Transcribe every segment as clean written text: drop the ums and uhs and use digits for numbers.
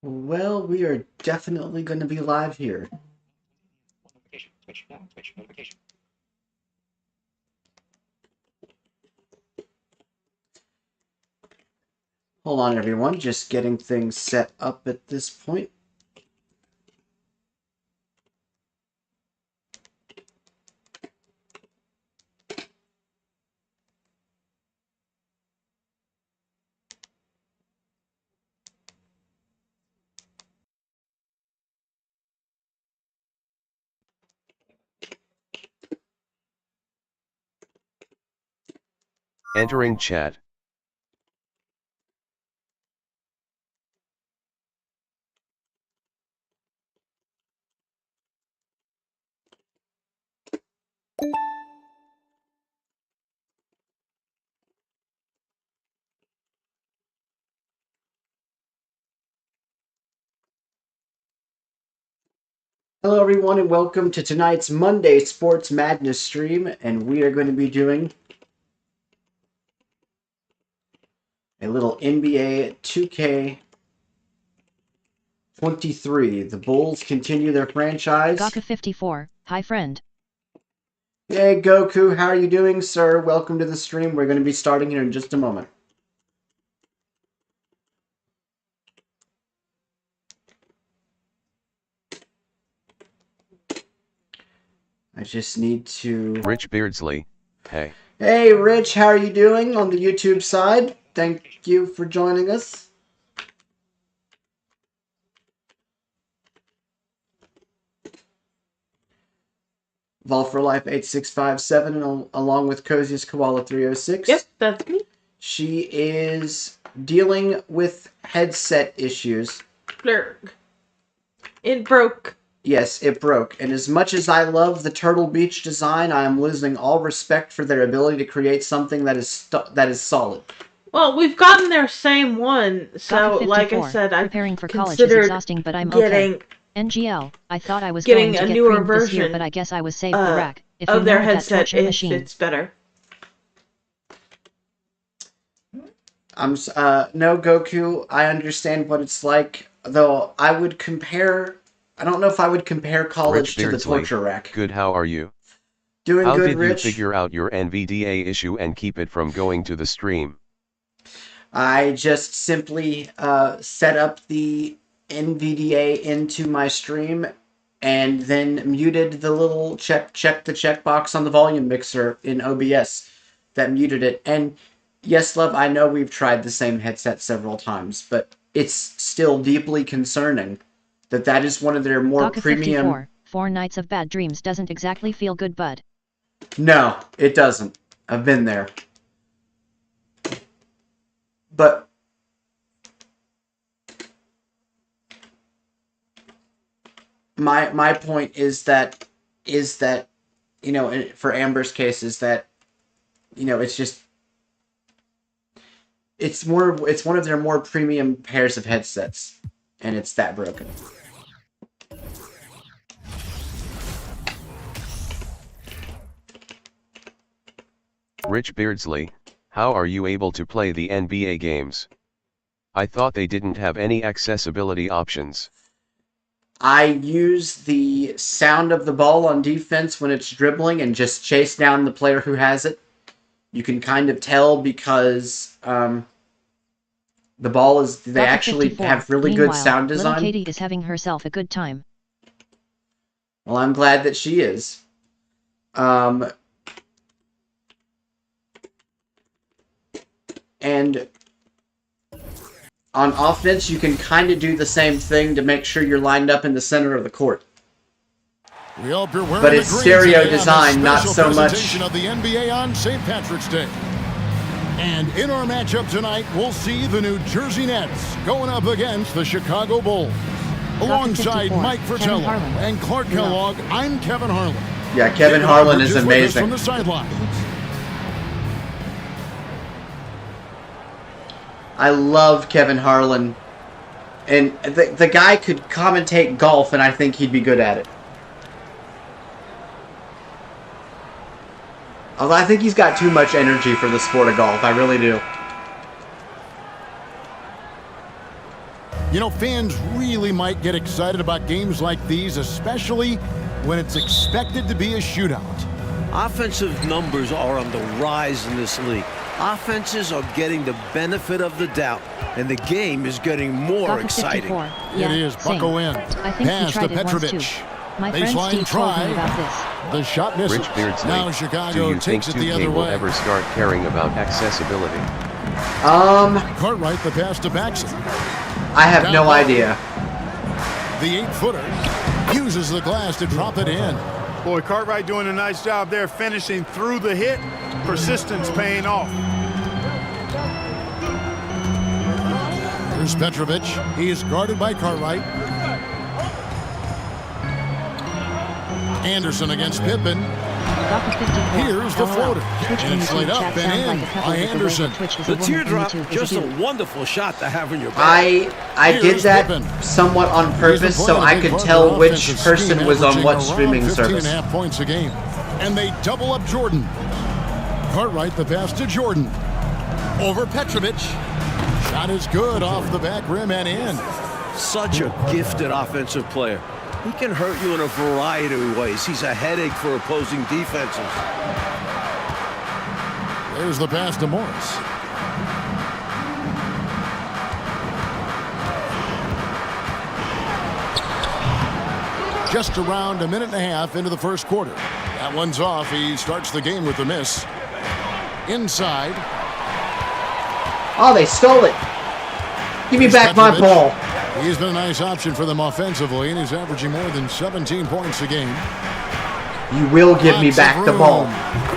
Well, we are definitely going to be live here. Hold on, everyone. Just getting things set up at this point. Entering chat. Hello, everyone, and welcome to tonight's Monday Sports Madness stream. And we are going to be doing a little NBA 2K23. The Bulls continue their franchise. Gaka54, hi friend. Hey, Goku, how are you doing, sir? Welcome to the stream. We're going to be starting here in just a moment. I just need to... Rich Beardsley, hey. Hey, Rich, how are you doing on the YouTube side? Thank you for joining us. Vol for Life 8657, along with Coziest Koala 306. Yep, that's me. She is dealing with headset issues. Blurg. It broke. Yes, it broke. And as much as I love the Turtle Beach design, I am losing all respect for their ability to create something that is solid. Well, we've gotten their same one, so Gaka54, like I said, I've preparing for college is considered exhausting, but I'm getting okay. NGL, I thought I was getting going to a get newer creamed this year, version but I guess I was saved the rack. If you of their know that headset torture if machine. it's better. No, Goku, I understand what it's like, though I would compare... I don't know if I would compare college Rich to the Beardsley, torture rack. good, how are you? Doing How good, did Rich. you figure out your NVDA issue and keep it from going to the stream? I just simply set up the NVDA into my stream and then muted the little check the checkbox on the volume mixer in OBS that muted it. And yes, love, I know we've tried the same headset several times, but it's still deeply concerning that is one of their more premium... Gaka54, 4 nights of bad dreams doesn't exactly feel good, bud. No, it doesn't. I've been there. But my point is that you know, for Amber's case is that, you know, it's just it's one of their more premium pairs of headsets, and it's that broken. Rich Beardsley, how are you able to play the NBA games? I thought they didn't have any accessibility options. I use the sound of the ball on defense when it's dribbling and just chase down the player who has it. You can kind of tell because the ball is... They actually have really good sound design. Little Katie is having herself a good time. Well, I'm glad that she is. And on offense, you can kind of do the same thing to make sure you're lined up in the center of the court. But it's stereo design, not so much. Of the NBA on St. Patrick's Day. And in our matchup tonight, we'll see the New Jersey Nets going up against the Chicago Bulls. Alongside 54, Mike Fratello and Clark Kellogg, I'm Kevin Harlan. Yeah, Kevin Harlan is amazing. From the sidelines. I love Kevin Harlan. And the guy could commentate golf, and I think he'd be good at it. Although I think he's got too much energy for the sport of golf. I really do. You know, fans really might get excited about games like these, especially when it's expected to be a shootout. Offensive numbers are on the rise in this league. Offenses are getting the benefit of the doubt, and the game is getting more exciting. Yeah, it is. Bucko in. I think Pass he tried to it once Petrovic. too. My friend Baseline Steve told try. me about this. The shot misses. Rich Beardsley, Now do Chicago you think takes it the 2K other will way. ever start caring about accessibility? Cartwright, the pass to Baxter. I have no idea. The 8-footer uses the glass to drop it in. Boy, Cartwright doing a nice job there finishing through the hit. Persistence paying off. Here's Petrovic. He is guarded by Cartwright. Anderson against Pippen. Here's the floater. And it's laid up and in by Anderson. The teardrop, just a wonderful shot to have in your bag. I did that somewhat on purpose so I could tell which person was on what streaming service. 15.5 points a game. And they double up Jordan. Cartwright, the pass to Jordan. Over Petrovic. Shot is good off the back rim and in. Such a gifted offensive player. He can hurt you in a variety of ways. He's a headache for opposing defenses. There's the pass to Morris. Just around a minute and a half into the first quarter. That one's off. He starts the game with a miss. Inside. Oh, they stole it. Give me back my ball. He's been a nice option for them offensively, and he's averaging more than 17 points a game. You will give me back the ball.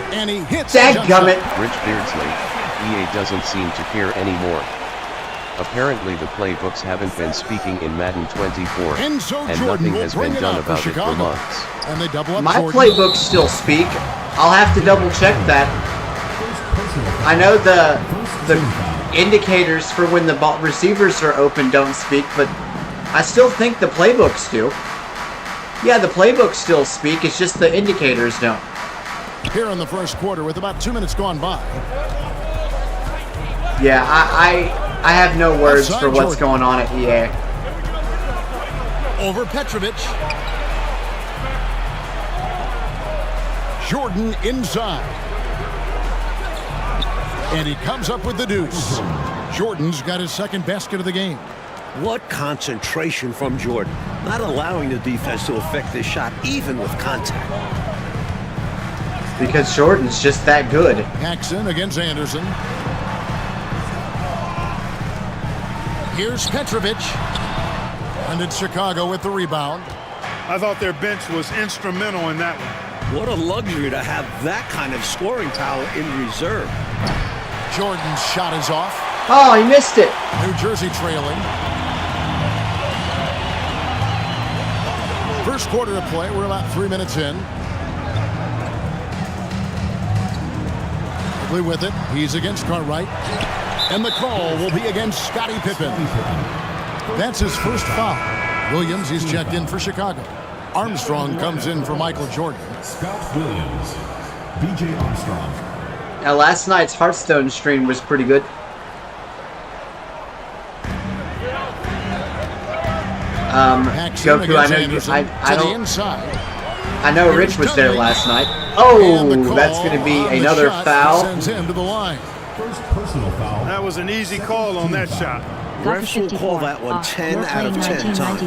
And he hits. Dadgummit. Rich Beardsley, EA doesn't seem to care anymore. Apparently the playbooks haven't been speaking in Madden 24, and nothing has been done about it for months. And they double up My Jordan. playbooks still speak. I'll have to double check that. I know the indicators for when the receivers are open don't speak, but I still think the playbooks do. Yeah, the playbooks still speak, it's just the indicators don't. Here in the first quarter with about 2 minutes gone by. Yeah, I have no words for what's going on at EA. Over Petrovic. Jordan inside. And he comes up with the deuce. Jordan's got his second basket of the game. What concentration from Jordan. Not allowing the defense to affect this shot, even with contact. Because Jordan's just that good. Paxson against Anderson. Here's Petrovic. And it's Chicago with the rebound. I thought their bench was instrumental in that one. What a luxury to have that kind of scoring power in reserve. Jordan's shot is off. Oh, he missed it. New Jersey trailing. First quarter of play. We're about 3 minutes in. Quickly with it. He's against Cartwright. And the call will be against Scottie Pippen. That's his first foul. Williams, he's checked in for Chicago. Armstrong comes in for Michael Jordan. Scott Williams. B.J. Armstrong. Now, last night's Hearthstone stream was pretty good. Goku, I know you, I know Rich was there last night. Oh, that's going to be another foul. Sends him to the line. First personal foul. That was an easy call on that shot. Refs will call that one 10 out of 10 times.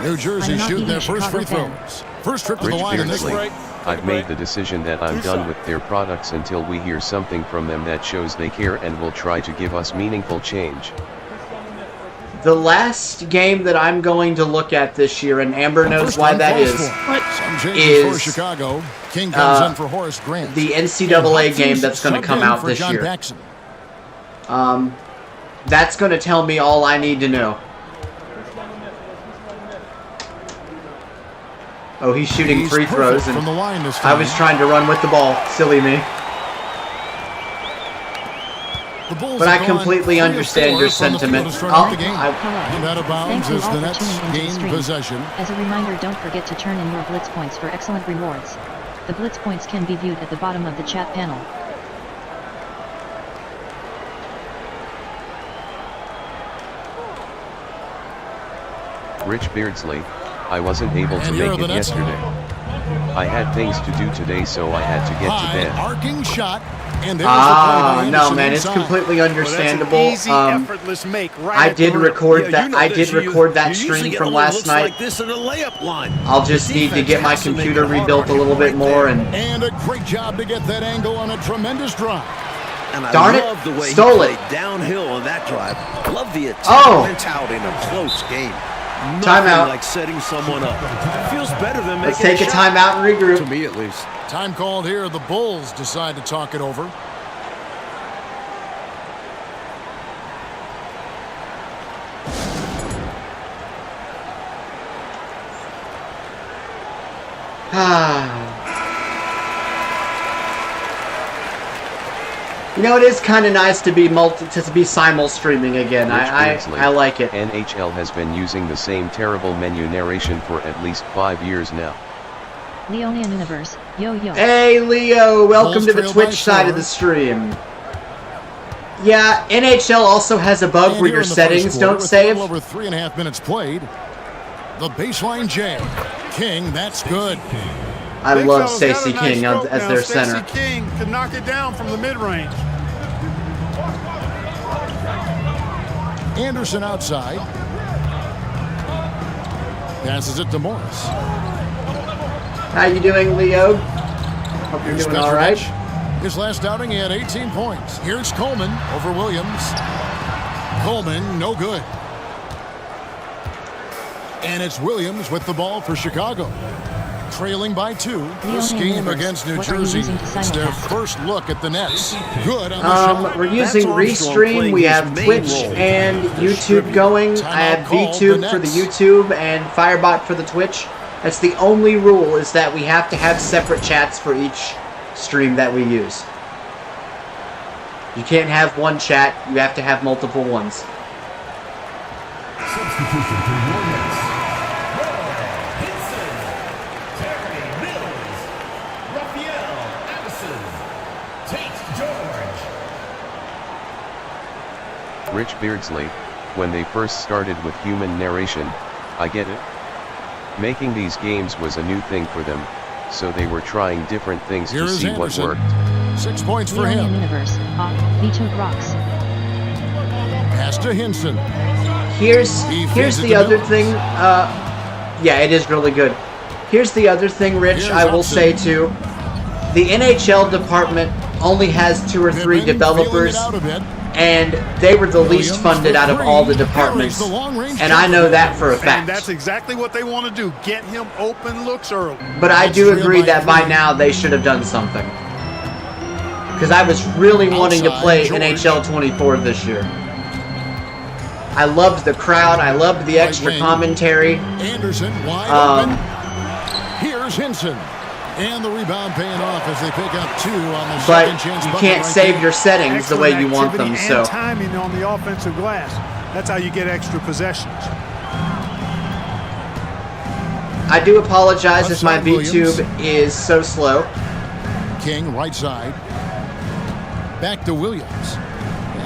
New Jersey shooting their first free throws. First trip to the Rich line in this Beardsley, break. I've made the decision that I'm done with their products until we hear something from them that shows they care and will try to give us meaningful change. The last game that I'm going to look at this year, and Amber knows why that is, is Chicago. King comes in for Horace Grant. The NCAA game that's going to come out this year. That's going to tell me all I need to know. Oh, he's shooting free throws, and I was trying to run with the ball. Silly me. But I completely understand your sentiment. Out of bounds is the Nets gain possession. As a reminder, don't forget to turn in your Blitz points for excellent rewards. The Blitz points can be viewed at the bottom of the chat panel. Rich Beardsley, I wasn't able to And here make are it the Nets. yesterday. I had things to do today, so I had to get to High bed. arcing shot. And there's the play by No, Anderson man, it's inside. completely Well, that's an understandable. easy, effortless make right I at the did rim. record Yeah, that. you know I this, did you- record that you usually stream get from one that last looks night. like this in the layup line. I'll just need to get my Defense has to make computer it hard rebuilt a on little him bit right more, there. and And a great job to get that angle on a tremendous drive. And I Darn it, love the way stole he it. played downhill on that drive. Love the attack Oh. went out in a close game. Timeout. Nothing like setting someone up. Feels better than let's making take a shot. timeout and regroup. To me, at least. Time called here. The Bulls decide to talk it over. You know, it is kind of nice to be simul streaming again. Rich I Beardsley, like it. NHL has been using the same terrible menu narration for at least 5 years now. Leonian Universe, yo yo. Hey Leo, welcome Bulls to the trail Twitch by side of four. the stream. Yeah, NHL also has a bug And where here your in the settings first quarter, don't with save. a little over 3.5 minutes played. The baseline jam. King, that's good. I Big love fella's got a Stacey nice King stroke as now. their Stacey center. King can knock it down from the mid-range. Anderson outside. Passes it to Morris. How you doing, Leo? Hope you're Here's doing all right. Petrovic. His last outing, he had 18 points. Here's Coleman over Williams. Coleman, no good. And it's Williams with the ball for Chicago. Trailing by 2. This Leonian game Universe, against New what are you Jersey. using to It's their simulcast? first look at the Nets. Good on the shot. We're That's using Armstrong Restream. playing We his have main Twitch role. and YouTube going. I have Timeout called, VTube the for the Nets. YouTube and Firebot for the Twitch. That's the only rule, is that we have to have separate chats for each stream that we use. You can't have one chat. You have to have multiple ones. Substitution for your Nets. Hinson, Terry Mills, Raphael Addison, Tate George. Rich Beardsley, when they first started with human narration, I get it. Making these games was a new thing for them, so they were trying different things Here to is see what Anderson. worked. 6 points for Leonian him. Universe, Vito rocks. Pass to Hinson. Here's He here's feeds it the to other Mills. thing. Yeah, it is really good. Here's the other thing, Rich. Here's I will Hudson. say too. The NHL department only has 2 or 3 Pippen developers, feeling it out a bit. and they were the least Williams funded for out of three. all the Carries departments. the long-range And I know that for a And fact. that's exactly what they want to do. Get him open looks early. But I That's do real agree by that by three. now they should have done something. Because I was really wanting to Outside, play George. NHL 24 this year. I loved the crowd. I loved the extra wing. commentary. Anderson wide Um, open. Here's Hinson. And the rebound paying off as they pick up 2 on the But second chance you bucket can't right save there. your settings the way you want them. Excellent So activity and timing on the offensive glass. That's how you get extra possessions. I do apologize if my Outside Williams. VTube is so slow. King right side. Back to Williams.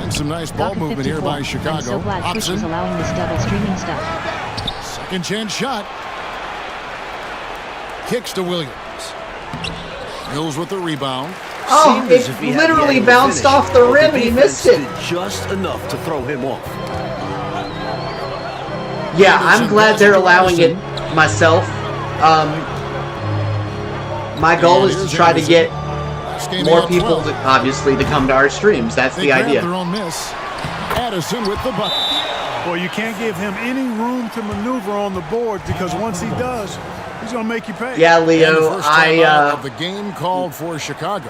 And some nice ball Docket movement here 54. by Chicago. I'm so glad Twitch is Hudson. allowing this double streaming stuff. Second chance shot. Kicks to Williams. Mills with the rebound. Oh, Seemed it as if he had literally the angle to bounced finish, off the but rim and he defense missed it. did just enough to throw him off. Yeah, I'm Anderson glad passes they're to allowing it Anderson. myself. My goal And is to here's try to Anderson. get Last game they more had people, 12. to, obviously, to come to our streams. That's They the grabbed idea. their own miss. Addison with the bucket. Well, you can't give him any room to maneuver on the board because once he does, he's going to make you pay. Yeah, And the Leo, first timeout of I the game called for Chicago.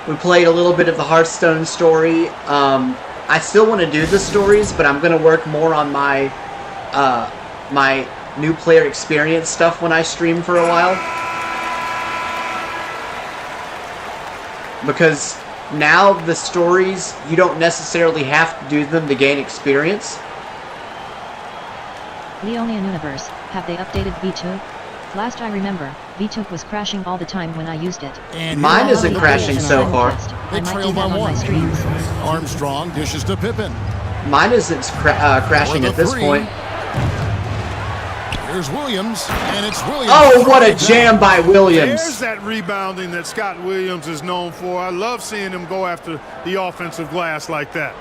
we played a little bit of the Hearthstone story. I still want to do the stories, but I'm going to work more on my my new player experience stuff when I stream for a while. Because now the stories, you don't necessarily have to do them to gain experience. Leonian Universe, have they updated VTube? Last I remember, VTube was crashing all the time when I used it. And Mine here isn't are the crashing Bulls. so far. They I might trail do by that on my 1. streams. Armstrong dishes to Pippen. Mine isn't crashing For the at this three. point. Here's Williams, and it's Williams. Oh, what a jam by Williams. There's that rebounding that Scott Williams is known for. I love seeing him go after the offensive glass like that.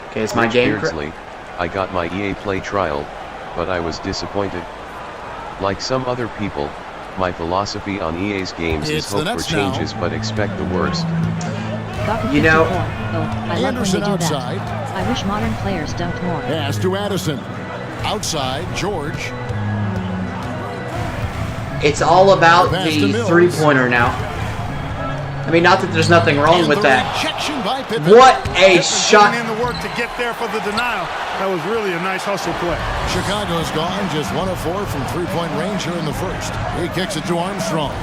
Okay, it's my game. Beardsley, I got my EA Play trial, but I was disappointed. Like some other people, my philosophy on EA's games is hope for changes but expect the worst. You know, I love when they do outside. that. I wish modern players dunked more. Pass to Addison. Outside, George. it's all about the three-pointer now. I mean, not that there's nothing wrong with that. What a shot. In the work to get there for the denial. That was really a nice hustle play. Chicago's gone just 1 of 4 from three-point range here in the first. He kicks it to Armstrong.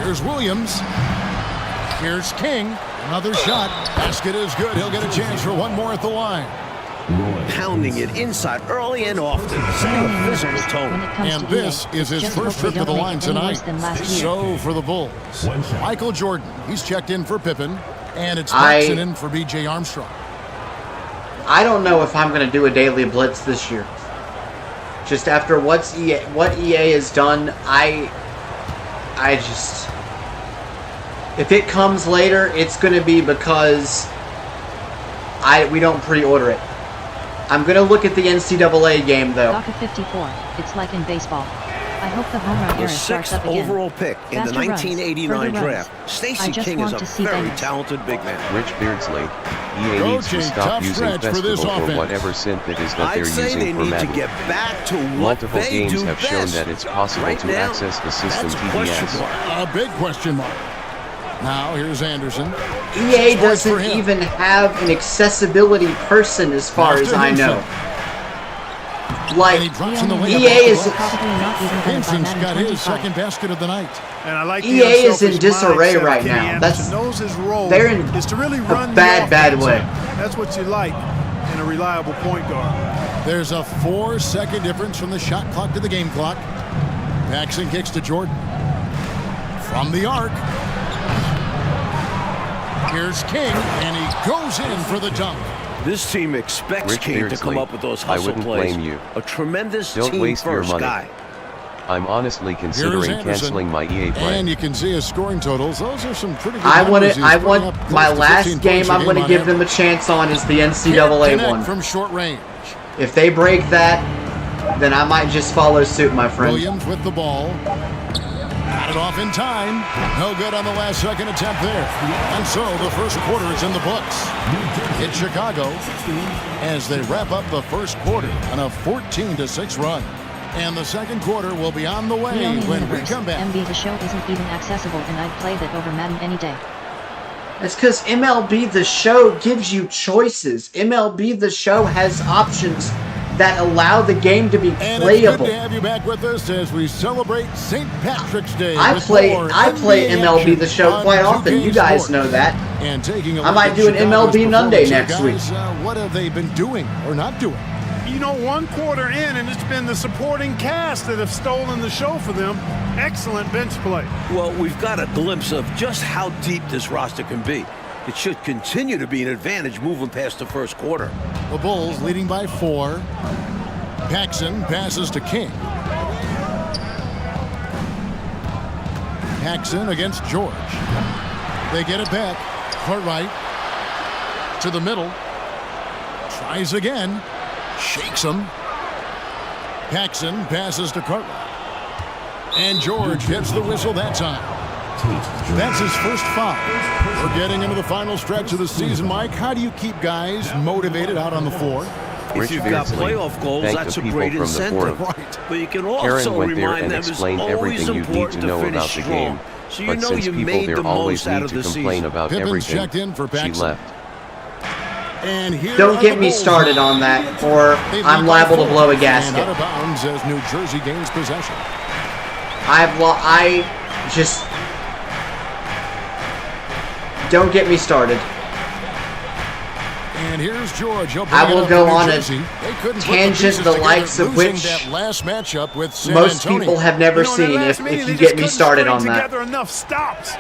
Here's Williams. Here's King. Another shot. Basket is good. He'll get a chance for one more at the line. Pounding it inside early and often, setting a physical tone. And this is his first trip to the line tonight. So for the Bulls, Michael Jordan, he's checked in for Pippen, and it's Jackson in for B.J. Armstrong. I don't know if I'm going to do a daily blitz this year. Just after what EA has done, I just... If it comes later, it's going to be because we don't pre-order it. I'm going to look at the NCAA game, though. Doc of 54. It's like in baseball. I hope the home run era starts up again. The 6th overall pick in the 1989 draft. Stacey King is a very talented big man. Rich Beardsley, EA needs to stop using Festival or whatever synth it is that they're using for Madden. To get back to Multiple games have shown that it's possible to access the system TDS. A big question mark. Now, here's Anderson. EA doesn't even have an accessibility person as far as I know. Like, EA is... Vincent's got his second basket of the night. And I like EA is in disarray right now. They're in a bad way. That's what you like in a reliable point guard. There's a 4-second difference from the shot clock to the game clock. Paxson kicks to Jordan. From the arc. Here's King, and he goes in for the dunk. This team expects Rich King to come up with those hustle plays. I wouldn't blame you. A tremendous Don't team waste your first money. guy. I'm honestly considering canceling my EA Play. And you can see his scoring totals. Those are some pretty good I want numbers. my last game I'm going to give them a chance on is the NCAA one. From short range. If they break that, then I might just follow suit, my friend. Williams with the ball. Got it off in time. No good on the last second attempt there. And so the first quarter is in the books. It's Chicago as they wrap up the first quarter on a 14-6 run. And the second quarter will be on the way when we come back. MB, the show isn't even accessible, and I'd play that over Madden any day. It's because MLB The Show gives you choices. MLB The Show has options that allow the game to be playable. And it's good to have you back with us as we celebrate St. Patrick's Day. I play MLB The Show quite often. You guys know that. And taking I might do an MLB Monday next week. What have they been doing or not doing? You know, 1 quarter in, and it's been the supporting cast that have stolen the show for them. Excellent bench play. Well, we've got a glimpse of just how deep this roster can be. It should continue to be an advantage moving past the first quarter. The Bulls leading by 4. Paxson passes to King. Paxson against George. They get it back. Cartwright to the middle. Tries again. Shakes him. Paxson passes to Cartwright. And George gets the whistle that time. That's his first foul. We're getting into the final stretch of the season, Mike. How do you keep guys motivated out on the floor? If you've got playoff goals, that's a great incentive. Right. But you can Karen also went there remind and them it's explained always everything you need important to know finish about the strong. game. So you But know since you people made there the always most out need of to the complain season. about Pippin's everything, checked in for she Paxson. left. And here Don't get me started on that, or I'm liable to blow a gasket. And out of bounds as New Jersey gains possession. Don't get me started. And here's George. I will go on a tangent the likes of which that last matchup with San most Antonio. people have never seen if you get me started on that. Enough stops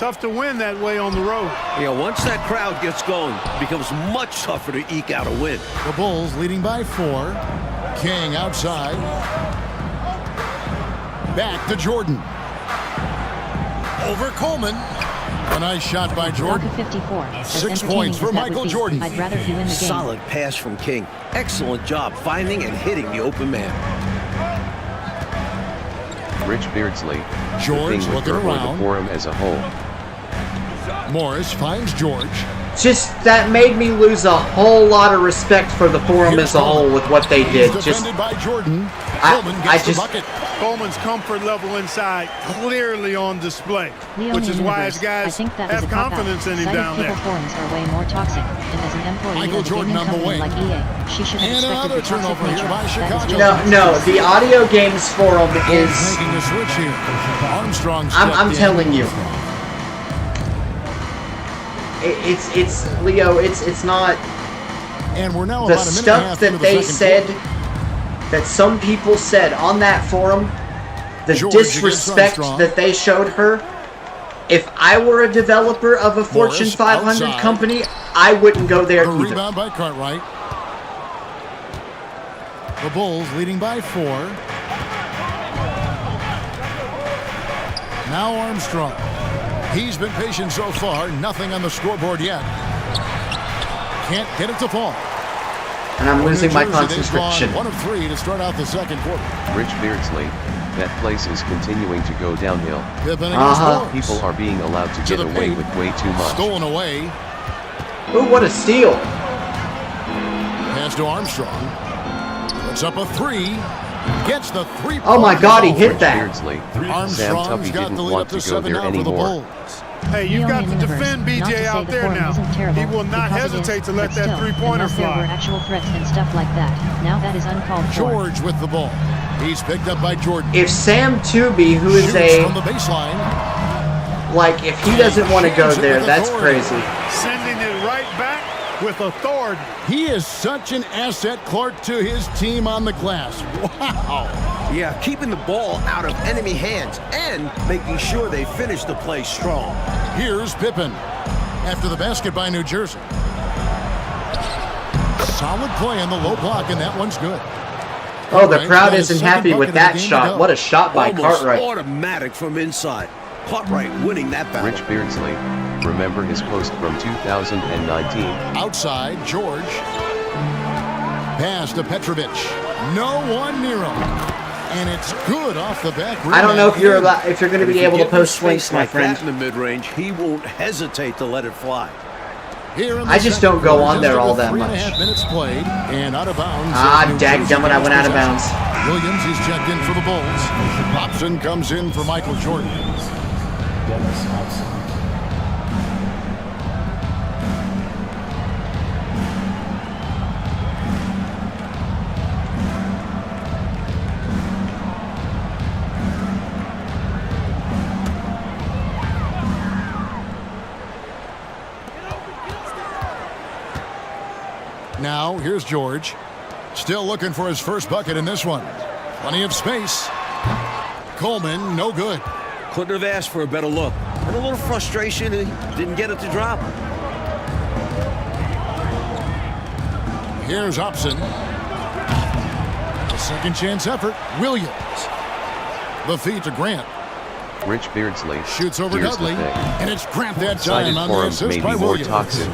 Tough to win that way on the road. Yeah, once that crowd gets going, it becomes much tougher to eke out a win. The Bulls leading by 4. King outside. Back to Jordan. Over Coleman. A nice shot by Jordan. Block of 54. As 6 entertaining points as for that Michael would be, Jordan. I'd rather he win the game. Solid pass from King. Excellent job finding and hitting the open man. Rich Beardsley. George the thing with looking her or around. the forum as a whole. Morris finds George. Just that made me lose a whole lot of respect for the forum as a whole with what they did. He's Just defended by Jordan. I- Coleman I gets the just- bucket. Coleman's comfort level inside clearly on display, Leone which is why Universe, his guys I think that is have a cop-out. confidence in him Cited down people there. forums are way more toxic, and as an employee Michael of a Jordan gaming on the company wing. like EA, she should have And respected another the toxic turnover here nature. by That is Chicago. no. The audio games forum Bulls is. making a switch here. Armstrong I'm stepped in. telling you. It's Leo. It's not And we're now the about a minute and a half stuff into that the they second said, quarter. that some people said on that forum, the George against disrespect Armstrong. that they showed her. If I were a developer of a Fortune Morris 500 outside. company, I wouldn't go there A either. rebound by Cartwright. The Bulls leading by 4. Now Armstrong. He's been patient so far. Nothing on the scoreboard yet. Can't get it to fall. And I'm losing my New Jersey, they've gone concentration. 1 of 3 to start out the second quarter. Rich Beardsley. That place is continuing to go downhill. Pippen Uh-huh. against People are being allowed to get the away paint. with way too much. Stolen away. Ooh, what a steal. Pass to Armstrong. Puts up a 3. Gets the 3. Oh my God, he hit Rich that. Beardsley. Sam Armstrong's Tuppy got didn't the lead want up to to go 7 there now for the anymore. Bulls. Hey, you've got to Leone Universe, defend not to BJ say out the there forum now. isn't terrible, He will not because it hesitate is, to let but that still, three-pointer unless there were fly. actual threats and stuff like that. Now that is uncalled for. George with the ball. He's picked up by Jordan. If Sam Tooby, who is Shoots from a, the baseline. like, if he doesn't want to go there, that's crazy. Sending it right back with authority. He is such an asset, Clark, to his team on the glass. Wow. Yeah, keeping the ball out of enemy hands and making sure they finish the play strong. Here's Pippen after the basket by New Jersey. Solid play on the low block, and that one's good. Oh, the Cartwright's crowd got his isn't second happy bucket with of the that game to shot. go. What a shot by Almost Cartwright. automatic from inside. Cartwright winning that battle. Rich Beardsley. Remember his post from 2019. Outside, George. Pass to Petrovic. No one near him. And it's good off the back rim. I don't know if you're and in. if you're going to If be you able to give him post space swings, my like friend. that in the mid-range, he won't hesitate to let it fly. Here in the I just second don't go quarter, on there just all over that 3.5 much. minutes played and out of bounds. Ah, New Jersey dadgummit, I went out of possession. bounds. Williams is checked in for the Bulls. Hobson comes in for Michael Jordan. Dennis Hobson. Now, here's George. Still looking for his first bucket in this one. Plenty of space. Coleman, no good. Couldn't have asked for a better look. And a little frustration, he didn't get it to drop. Here's Hobson. A second chance effort. Williams. The feed to Grant. Rich Beardsley. Shoots over Here's the Dudley. thing. And it's Grant that Cited time on the forums may assist be by more Williams. toxic,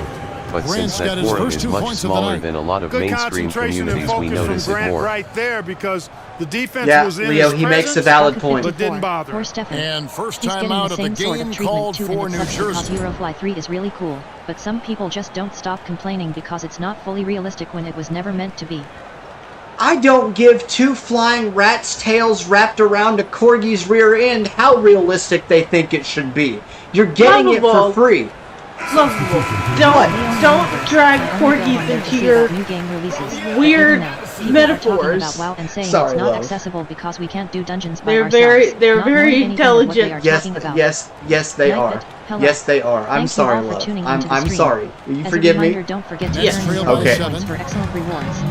but Grant's since got that his forum first is 2 much points of the smaller night. than a lot of Good mainstream concentration and communities, we focus from notice it Grant more. right there because the defense Yeah, was in Leo, his he makes a presence, valid Block of point. but didn't 54. bother. Poor Stefan. And first He's time getting out the of the same sort game of treatment called too, for and it New sucks because Jersey. Eurofly 3 is really cool, but some people just don't stop complaining because it's not fully realistic when it was never meant to be. I don't give two flying rats' tails wrapped around a corgi's rear end how realistic they think it should be. You're getting it for Lovable. free. Lovable. Don't drag corgis into your New game releases. weird People are talking metaphors. about WoW and saying Sorry, it's not love. accessible because we can't do dungeons by They're ourselves. they're Not very knowing anything of what they are intelligent. Yes, talking about. yes, they Like are. it. Hello. Yes, they are. I'm Thank you sorry, all for love. tuning I'm into the stream. sorry. Will you As forgive a me? reminder, don't forget to Yes, turn in your trail by blitz 7. points for excellent rewards.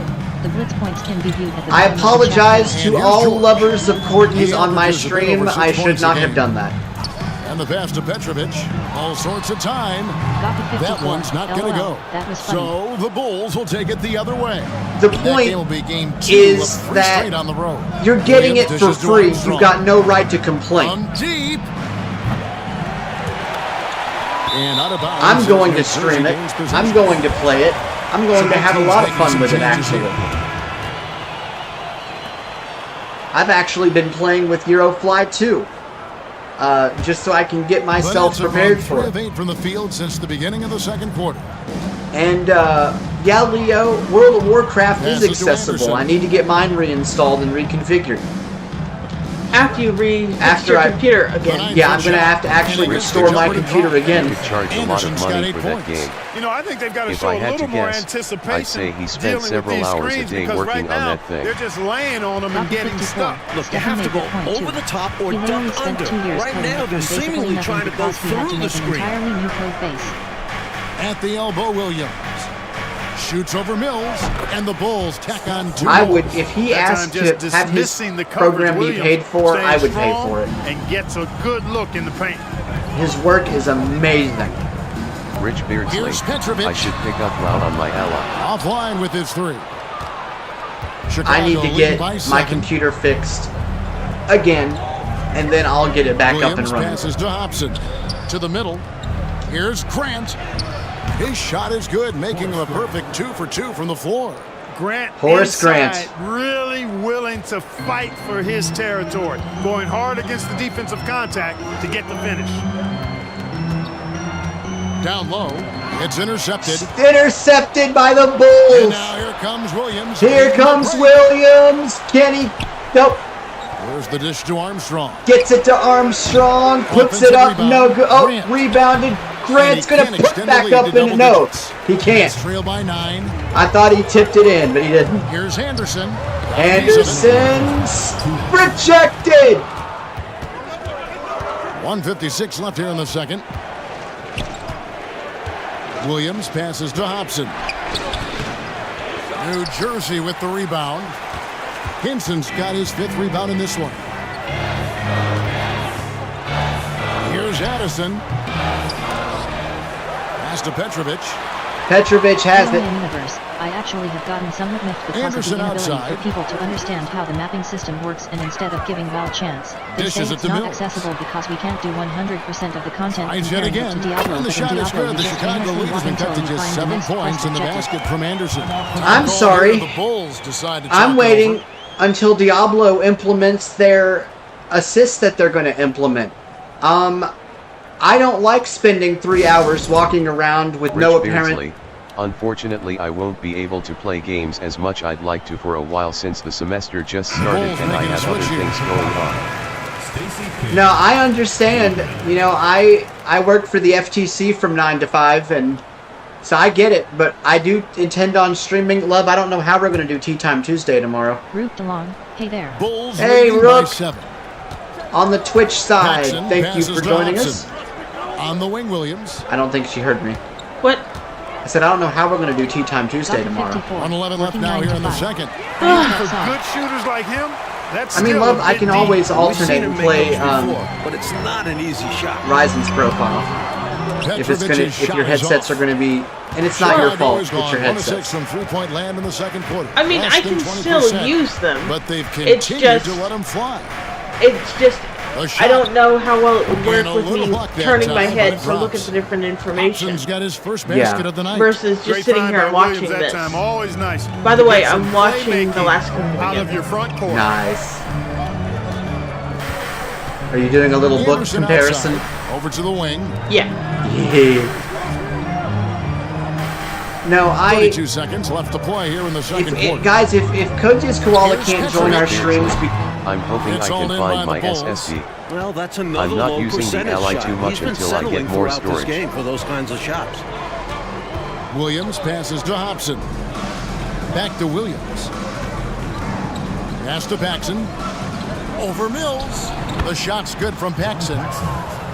The blitz points can be viewed at the I bottom of the chat apologize page. to And here's all George. lovers of corgis He on my averages a bit stream. over 6 I should points a not game. have done that. And the pass to Petrovic. All sorts of time. Got to 54. That one's not going to go. That was funny. So the Bulls will take it the other way. The That point game will be game 2 is of 3 that straight on the road. you're getting it Williams for dishes to free. Armstrong. You've got no right to complain. From deep. And out of bounds. I'm going to New stream Jersey it. gains possession. I'm going to play it. I'm going to have a lot of fun with it, actually. I've actually been playing with Eurofly too, just so I can get myself prepared for it. 3 of 8 from the field since the beginning of the second quarter. And yeah, Leo, World of Warcraft is Passes to accessible. Anderson. I need to get mine reinstalled and reconfigured. After you restart After your I- computer again. Yeah, I'm going to have to actually restore my computer I again. could charge a lot of Anderson's got money 8 for that points. game. You know, I think they've got to If show I a had little to more guess, anticipation. I'd say he spent dealing with several these hours a screens, day because working right on now, that thing. They're just laying on them and Got to getting 54. stuck. Look, you have to go over the top or He literally duck spent under. 2 years Right coding now, from they're basically seemingly nothing trying to go because we had to through the make an screen. entirely new code base. At the elbow, Williams. Shoots over Mills. And the Bulls tack on 2 I more. would, if he That asked time just to have his dismissing the coverage. program be Williams paid for, stays I would pay strong for it. and gets a good look in the paint. His work is amazing. Rich Beardsley. Here's Petrovic. I should pick up loud on my ally. Offline with his 3. Chicago I need to leading get by my 7. computer fixed again, and then I'll get it back up and Williams running. passes to Hobson. To the middle. Here's Grant. His shot is good, making him a perfect 2 for 2 from the floor. Grant Horace inside, Grant. really willing to fight for his territory, going hard against the defensive contact to get the finish. Down low. It's intercepted. Intercepted by the And Bulls. now here comes Williams. Here comes Williams. Kenny, nope, There's the dish to Armstrong. gets it to Armstrong, puts it up, no good. Oh, rebounded. Grant's And he gonna can't put extend back the lead up to and double no, digits. he It's can't. trailed by 9. I thought he tipped it in, but he didn't. Here's Anderson. Anderson's rejected. 1:56 left here in the second. Williams passes to Hobson. New Jersey with the rebound. Hinson's got his 5th rebound in this one. Here's Addison. Pass to Petrovic. Petrovic has In it. the universe, I actually have gotten somewhat miffed because Anderson of the inability outside. for people to understand how the mapping system works, and instead of giving Val chance, they Dishes say it it's to not Mills. accessible because we can't do 100% of the content Tries yet comparing it again. to Diablo, And the but in shot is Diablo good. you The just Chicago aimlessly lead has walk been until cut to you just find the 7 next points place in the objective. basket from Anderson. I'm sorry. The Bulls decide to I'm talk waiting over. until Diablo implements their assists that they're going to implement. I don't like spending 3 hours walking around with no Rich apparent. Beardsley. Unfortunately, I won't be able to play games as much I'd like to for a while since the semester just started Bulls and I making a have other switch here. things going on. No, I understand. You know, I work for the FTC from 9 to 5, and so I get it. But I do intend on streaming. Love, I don't know how we're going to do Tea Time Tuesday tomorrow. Root DeLong, hey there. Bulls Hey, leading by Rook. 7. On the Twitch side, Paxson thank you passes for to joining Hobson. us. On the wing, Williams. I don't think she heard me. What? I said I don't know how we're going to do Tea Time Got Tuesday to tomorrow. 54. 1:11 left Working now 9 here to in the 5. second. For good shooters like him, that's I mean, still Love, a I bit can deep. always We've alternate seen him and make play those before, but it's not an easy shot. Ryzen's profile. If it's gonna, if your headsets are gonna be, and it's not your fault, it's your headsets. From 3-point land in the second quarter. I mean, Less I than can still 20%, use them. but they've It's continued just- to let them fly. It's just, A shot. I don't know how well it would work And a with little me luck that turning my time, but head it to look at drops. the different information Hobson's got his first Yeah. basket of the night. versus just Great sitting find here by and Williams watching that this. time. Always nice. By the way, Get some I'm watching playmaking the last couple out of again. your front court. Nice. Are you doing a little book Anderson comparison? outside. Over to the wing. Yeah. Yeah. No, 32 seconds left to play here in the second quarter. guys, if Coaches Koala Here's can't join our Petrovic. streams, I'm hoping It's I all can in find by my the Bulls. SSD. Well, that's another I'm not low using the percentage Ally shot. too much He's been until I settling get more throughout this storage. game for those kinds of shots. Williams passes to Hobson. Back to Williams. Pass to Paxson. Over Mills. The shot's good from Paxson.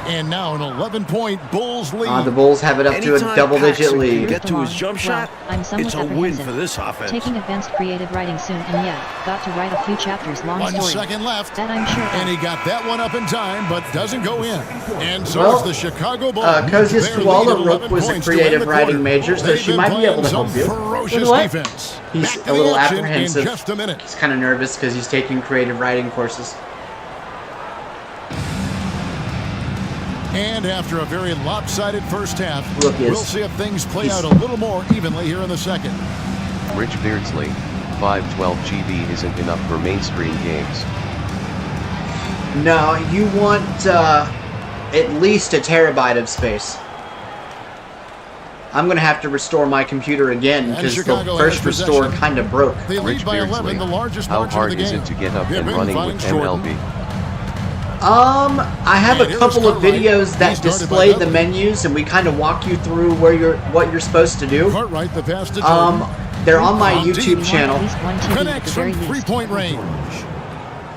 And now an 11-point Bulls lead. The Bulls have it up to a Anytime double-digit Paxson can lead. get to his jump shot, I'm somewhat it's a win apprehensive. for this offense. Taking advanced creative writing soon, and yeah, got to write a few chapters long 1 story. second left. That I'm sure And he got that one up in time, but doesn't go in. And so Well, is the Chicago Bulls. Kozius Their lead Koala at 11 Rook was a points to end creative the writing quarter. major, so They've she been might be playing able to help some you. ferocious With what? defense. He's Back to a little the action apprehensive. in just a minute. He's kind of nervous because he's taking creative writing courses. And after a very lopsided first half, Look, we'll see if things play out a little more evenly here in the second. Rich Beardsley, 512 GB isn't enough for mainstream games. No, you want at least a terabyte of space. I'm going to have to restore my computer again And because the Chicago first has restore possession. kind of broke. They lead Rich by Beardsley, 11, the largest how margin of hard the is game. it to get up and Pippen running with finds Jordan. MLB? I have And a here's couple of Cartwright. videos He that started display by the Dudley. menus, and we kind of walk you through what you're supposed to do. Cartwright, the pass to Jordan. They're on my On YouTube deep. channel. At least one TV at the Connects very from least. three-point range.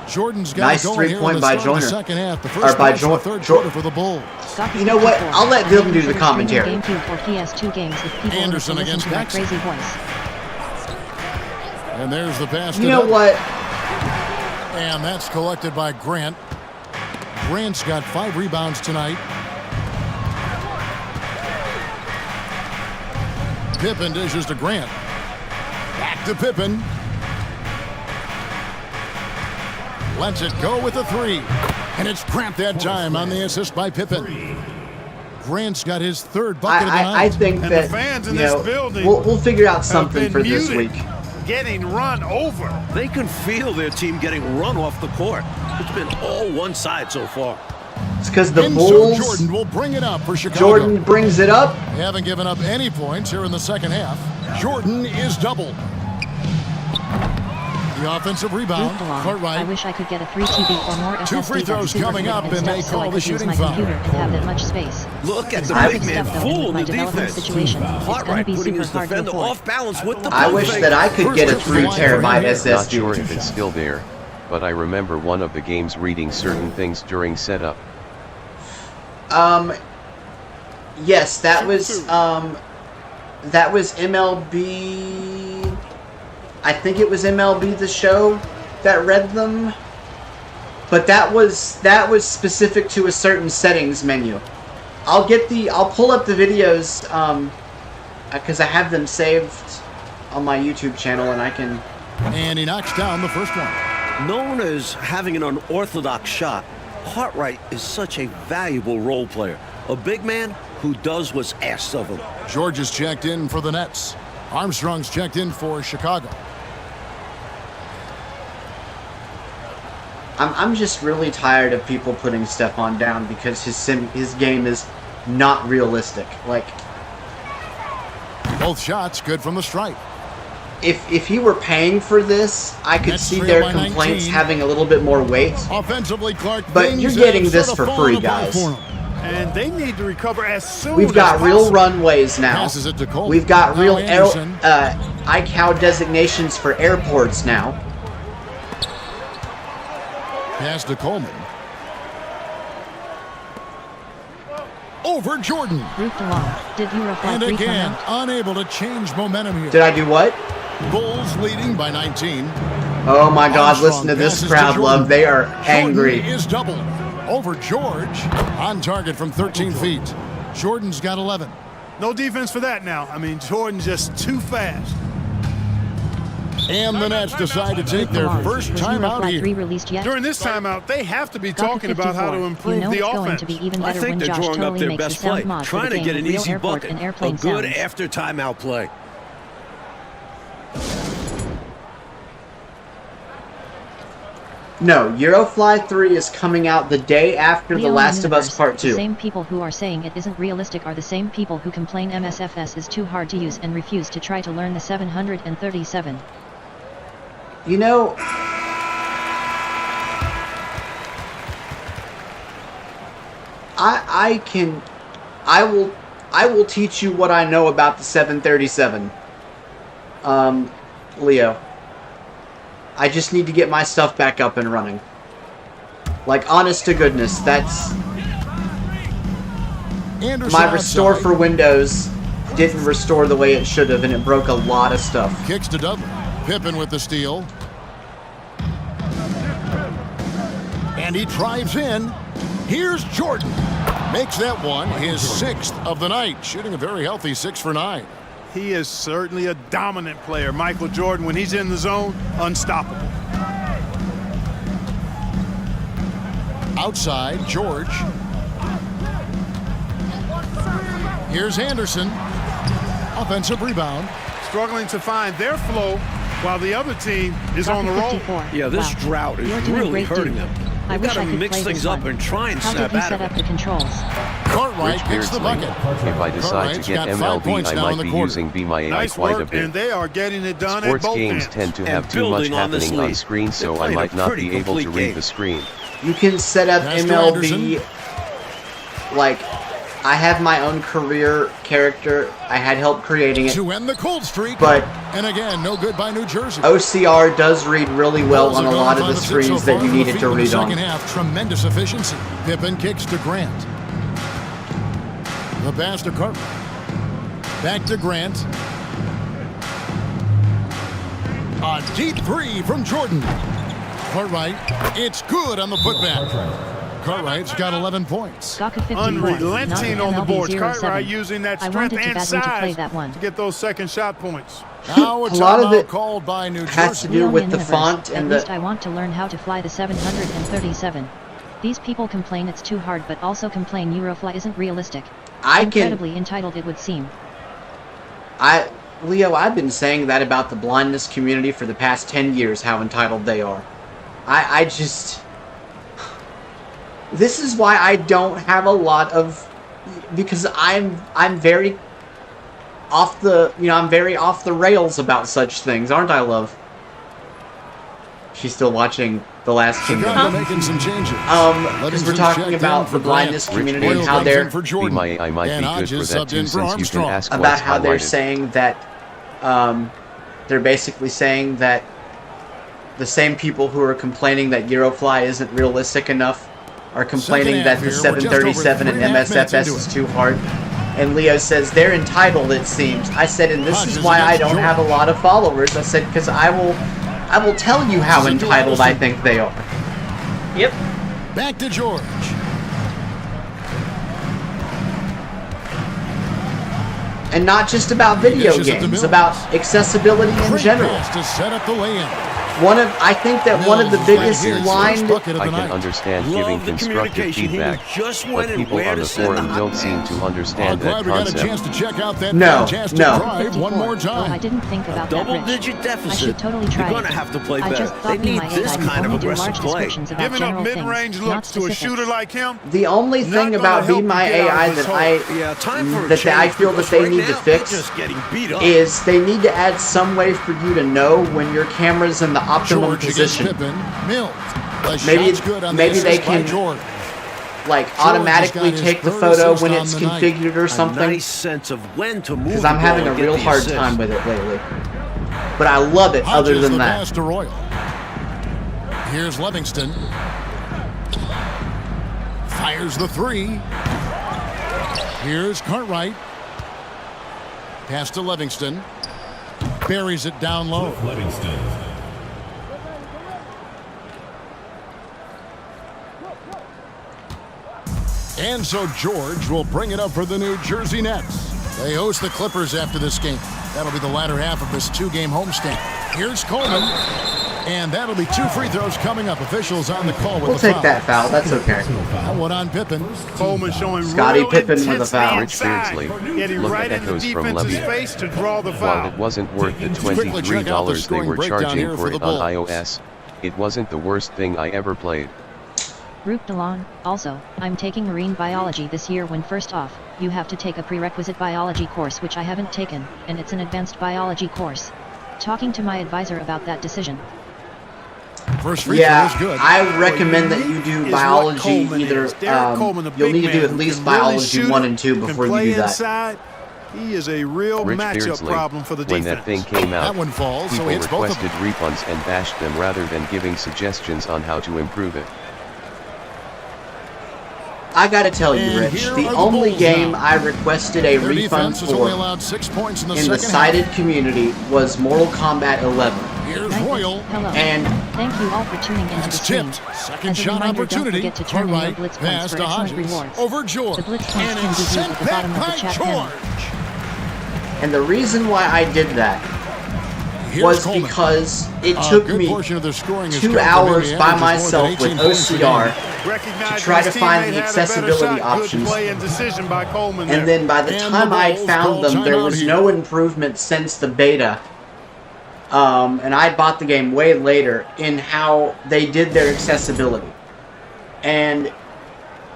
Jordan's got Nice it going here in three-point the by start of the Joyner. second half. The Or first by pass of the third quarter for the Bulls. You know what? I'll let them do the commentary. GameCube for PS2 games if people Anderson want to against listen to my Paxson. crazy voice. And there's the pass to You know Dudley. what? And that's collected by Grant. Grant's got 5 rebounds tonight. Pippen dishes to Grant. Back to Pippen. Lets it go with a 3. And it's Grant that time on the assist by Pippen. Grant's got his third bucket of the I night. think And that the fans in you this know, building we'll figure out have something been for this muted, week. getting run over. They can feel their team getting run off the court. It's been all one side so far. It's because the And so Bulls. Jordan will bring it up for Chicago. Jordan brings it up. They haven't given up any points here in the second half. Jordan is doubled. The offensive rebound. Moved along. Cartwright. I wish I could get a 3 TB or more SSD. Two free throws that's super coming quick up, and stuff they so call I the could use shooting my foul. computer to have that much space. Look at It's the not big good man stuff, though, fooling my the development defense. situation. It's gonna Cartwright be putting super his hard to defender afford. off balance with the I pump wish fake. that I could get a First 3 to the line for terabyte here. SSD. Not sure if it's still there, but I remember one of the games reading certain things during setup. Yes, that was MLB. I think it was MLB The Show that read them, but that was specific to a certain settings menu. I'll pull up the videos because I have them saved on my YouTube channel, and I can. And he knocks down the first one. Known as having an unorthodox shot, Cartwright is such a valuable role player. A big man who does what's asked of him. George is checked in for the Nets. Armstrong's checked in for Chicago. I'm just really tired of people putting Stephon down because his game is not realistic. Like, Both shots good from the stripe. if he were paying for this, I could Nets see trail their by complaints 19. having a little bit more weight. Offensively, Clark. But things you're have getting this sort of for fallen free, apart guys. for him. And they need to recover as soon We've got as real possible. runways now. Passes it to Coleman. We've got Now real Anderson. ICAO designations for airports now. Pass to Coleman. Over Jordan. Roofed along. Did you reply And 3 again, comment? unable to change momentum here. Did I do what? Bulls leading by 19. Oh my God! Armstrong Listen to this passes crowd, to love. Jordan. They are angry. Jordan is doubled. Over George. On target from 13 feet. Jordan's got 11. No defense for that now. I mean, Jordan's just too fast. And the Nets decide to take their Along. first Was you timeout reply 3 here. released yet? During this timeout, they have to be Got talking to about how to 54. improve you know the it's offense. going to be even I better think when they're Josh drawing up totally their makes best the sound play, mod for trying the to game get an with real easy airport bucket. and A airplane good sounds. after timeout play. No, Eurofly 3 is coming out the day after The Leo Last of Us Universe, Part The 2. same people who are saying it isn't realistic are the same people who complain MSFS is too hard to use and refuse to try to learn the 737. You know, I will teach you what I know about the 737. Leo. I just need to get my stuff back up and running. Like, honest to goodness, Anderson my restore outside. for Windows didn't restore the way it should have, and it broke a lot of stuff. Kicks to Dudley. Pippen with the steal. And he drives in. Here's Jordan. Makes that one his 6th of the night, shooting a very healthy 6 for 9. He is certainly a dominant player. Michael Jordan, when he's in the zone, unstoppable. Outside, George. Here's Anderson. Offensive rebound. Struggling to find their flow while the other team is on the roll. 54. Yeah, this Wow. drought is You're doing really great, hurting dude. them. I They've wish got I to could mix play things this up one. and try and How did snap he out set of up it. the controls? Cartwright Rich gets the Beardsley. bucket. If I decide to Cartwright's get got 5 MLB, points I now in might the be quarter. using Be My AI Nice quite a work, bit. and they are getting it done at Sports both games ends. tend to And have too much building on this happening on lead. screen, so They I played might a not pretty be able to complete read game. the screen. You can set up Pass to MLB, Anderson. like, I have my own career character. I had help creating it. To end the cold streak. But- and again, no good by New Jersey. OCR does read really well Bulls on a have lot gone of the 5 of 6 screens so that far you from the needed to field in the read on. second half. Tremendous efficiency. Pippen kicks to Grant. The pass to Cartwright. Back to Grant. A deep 3 from Jordan. Cartwright. It's good on the putback. Cartwright's got 11 points. Gawker 54. Unrelenting not on the MLB boards. 07. Cartwright using that I strength wanted to and badly to play size that one. to get those second shot points. Now a A lot of timeout it called by New has to Jersey. do with Leon the Universe. font and At least the. I want to learn how to fly the 737. These people complain it's too hard, but also complain Eurofly isn't realistic. I can. Incredibly entitled it would seem. Leo, I've been saying that about the blindness community for the past 10 years, how entitled they are. I just. This is why I don't have a lot of. Because I'm very off the. I'm very off the rails about such things, aren't I, love? She's still watching The Last Kingdom. Chicago making some changes. Because we're talking about the blindness community and how they're. Be My AI might And be good Hodges for that subbed too, in for since you can Armstrong. ask About what's how they're highlighted. saying that they're basically saying that the same people who are complaining that Eurofly isn't realistic enough are complaining Second that half the here, we're just over 737 and 3.5 minutes MSFS into is it. too hard. And Leo says they're entitled, it seems. I said, and this Hodges is why I against don't Jordan. have a lot of followers. I said, because I will tell you how This is entitled I Anderson. think they are. Yep. Back to George. And not just about video Dishes at the games, middle. about accessibility in Great general. pass to set up the lay-in. I think that one of the Mills biggest right here, line. first bucket of I the can night. understand giving Love the constructive communication. He knew feedback, just when but and people where on to the send forum the don't seem to understand that Glad we got a concept. chance to check out that No, fantastic no. drive one more 54. Oh, I time. didn't think about that, Rich. Double-digit deficit. I should totally try You're going it. to have to play I better. just They thought need my this AI could kind of only do aggressive large play. descriptions about Giving up general mid-range things, not looks to a specifics. shooter like him. The only thing Not about gonna help Be My you get out AI of this hole. Yeah, time for a that I change feel that because they right need now, to they're fix just getting beat up. is they need to add some way for you to know when your camera's in the optimum George against position. Pippen. Mills. The Maybe- shot's good on maybe the they assist by can George. Like has automatically got his take the third photo assist when on it's the night. configured or A something. nice sense of when to move. Because I'm the having ball a and get real the hard assist. time with it lately. But I love it other Hodges than the that. pass to Royal. Here's Livingston. Fires the 3. Here's Cartwright. Pass to Livingston. Buries it down low. Livingston. And so George will bring it up for the New Jersey Nets. They host the Clippers after this game. That'll be the latter half of this 2-game homestand. Here's Coleman. And that'll be 2 free throws coming up. Officials on the call with We'll the take foul. that foul. That's okay. That one on Pippen. Coleman showing Scottie real Pippen with a intensity foul. Rich inside, Beardsley. getting Look right at in the echoes from defense's Levy. face to draw the While foul. it wasn't worth the Quickly check out the $23 they scoring were breakdown charging here for for it the on Bulls. iOS, it wasn't the worst thing I ever played. Root DeLong. Also, I'm taking marine biology this year when first off, you have to take a prerequisite biology course which I haven't taken, and it's an advanced biology course. Talking to my advisor about that decision. First free Yeah, throw is good. I recommend that you do Is what biology Coleman either. is. Derek Coleman, the You'll big need to do man at who least can really biology shoot 1 it, and 2 can before you play do that. inside. He is a real Rich matchup Beardsley, problem for the when defense. that thing came out, That one falls, so people it's both of requested them. refunds and bashed them rather than giving suggestions on how to improve it. I gotta tell you, And Rich, here the are the only Bulls game now. I requested a Their refund defense has only for allowed 6 points in the in the second cited half. community was Mortal Kombat 11. Here's Night, Royal. hello. And Thank you all for tuning into the It's stream. tipped. Second As a shot reminder, opportunity. don't forget to turn in your Right Blitz points pass for to excellent Hodges. rewards. Over George. The Blitz points And can it's be viewed sent at the back bottom of the by chat panel. George. And the reason why I did that Here's was Coleman. because it A took good me portion of their scoring has 2 come from hours Indiana, by just more than myself 18 with points a OCR game. Recognizing to try to his find teammate the had a better accessibility shot. Good options. play and decision by Coleman And there. then by the And time the I had Bulls found call them, there timeout was here. no improvement since the beta. And I bought the game way later in how they did their accessibility. And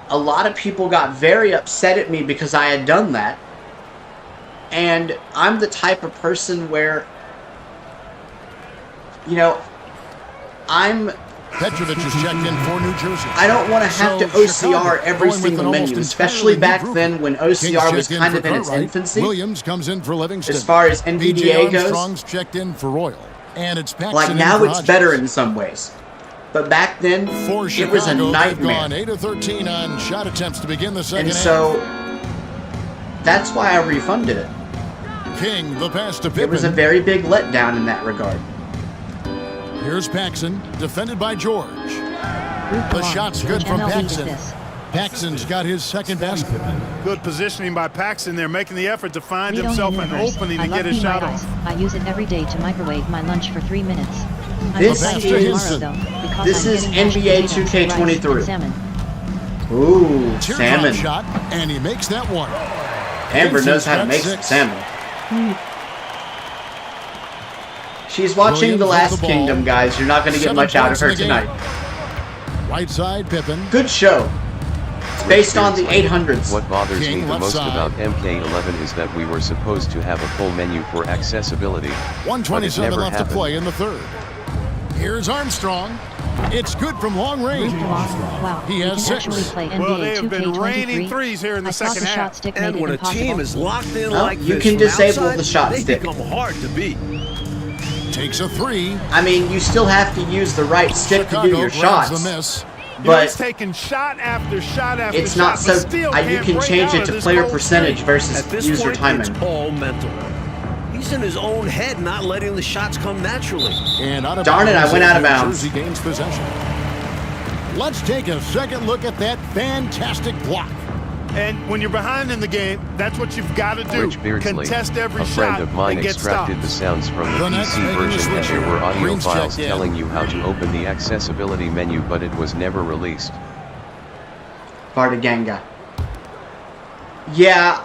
a lot of people got very upset at me because I had done that. And I'm the type of person where, you know, Petrovic is checked in for New Jersey. I don't want to have to So, OCR Chicago every going with single an almost menu, especially entirely back new then group. when Kings OCR was checked in kind for of in its Cartwright. infancy. Williams comes in for Livingston. As far as BJ NVDA goes, Armstrong's checked in for Royal. And it's Paxson like in now for it's Hodges. better in some ways. But back then, For it Chicago, was a they've gone nightmare. 8 of 13 on shot attempts to begin the second And so, that's why I refunded it. half. King, the pass to Pippen. It was a very big letdown in that regard. Here's Paxson, defended by George. Root The along. shot's Which good from MLB is Paxson. this? Paxson's got his second basket. Good positioning by Paxson there, making the effort to find Read himself only an universe. opening I to love get his Be My shot Eyes. off. I use it every day to microwave my lunch for 3 minutes. I'm This excited is- for tomorrow, though, because this I'm is getting mashed NBA potatoes, 2K23. rice, and salmon. Ooh, Teardrop salmon. shot, and he makes that one. Amber knows how to got make some 6. salmon. She's watching Williams The with Last the ball. Kingdom, guys. You're not going to get 7 much out of points in her the game. tonight. Right side, Pippen. Good show. It's based on the 800s. What bothers King me the left most side. about MK11 is that we were supposed to have a full menu for accessibility, but it 1:27 never left to happened. play in the third. Here's Armstrong. It's good from long range. Root along. Wow, He you has can 6. actually play NBA Well, they have been 2K23. raining threes here in the I thought second the half. shot stick made And it when a impossible. team is locked in Well, like you this can from disable outside, the shot they stick. become hard to beat. Takes a 3. I mean, you still have to use the right stick to Chicago do your grabs shots. the miss. You know, he's But taking shot after shot after it's shot, not but so. still You can't can break change out it of to this player cold percentage streak. versus At this user point, timing. it's all mental. He's in his own head, not letting the shots come naturally. And out of Darn it, I bounds went as out of New bounds. Jersey gains possession. Let's take a second look at that fantastic block. And when you're behind in the game, that's what you've got to do. Rich Beardsley, Contest every a friend shot of mine, and get extracted stops. the sounds from the The Nets PC making the version, and switch there were here. audio Green's files checked in. telling you how to open the accessibility menu, but it was never released. Vardaganga. Yeah,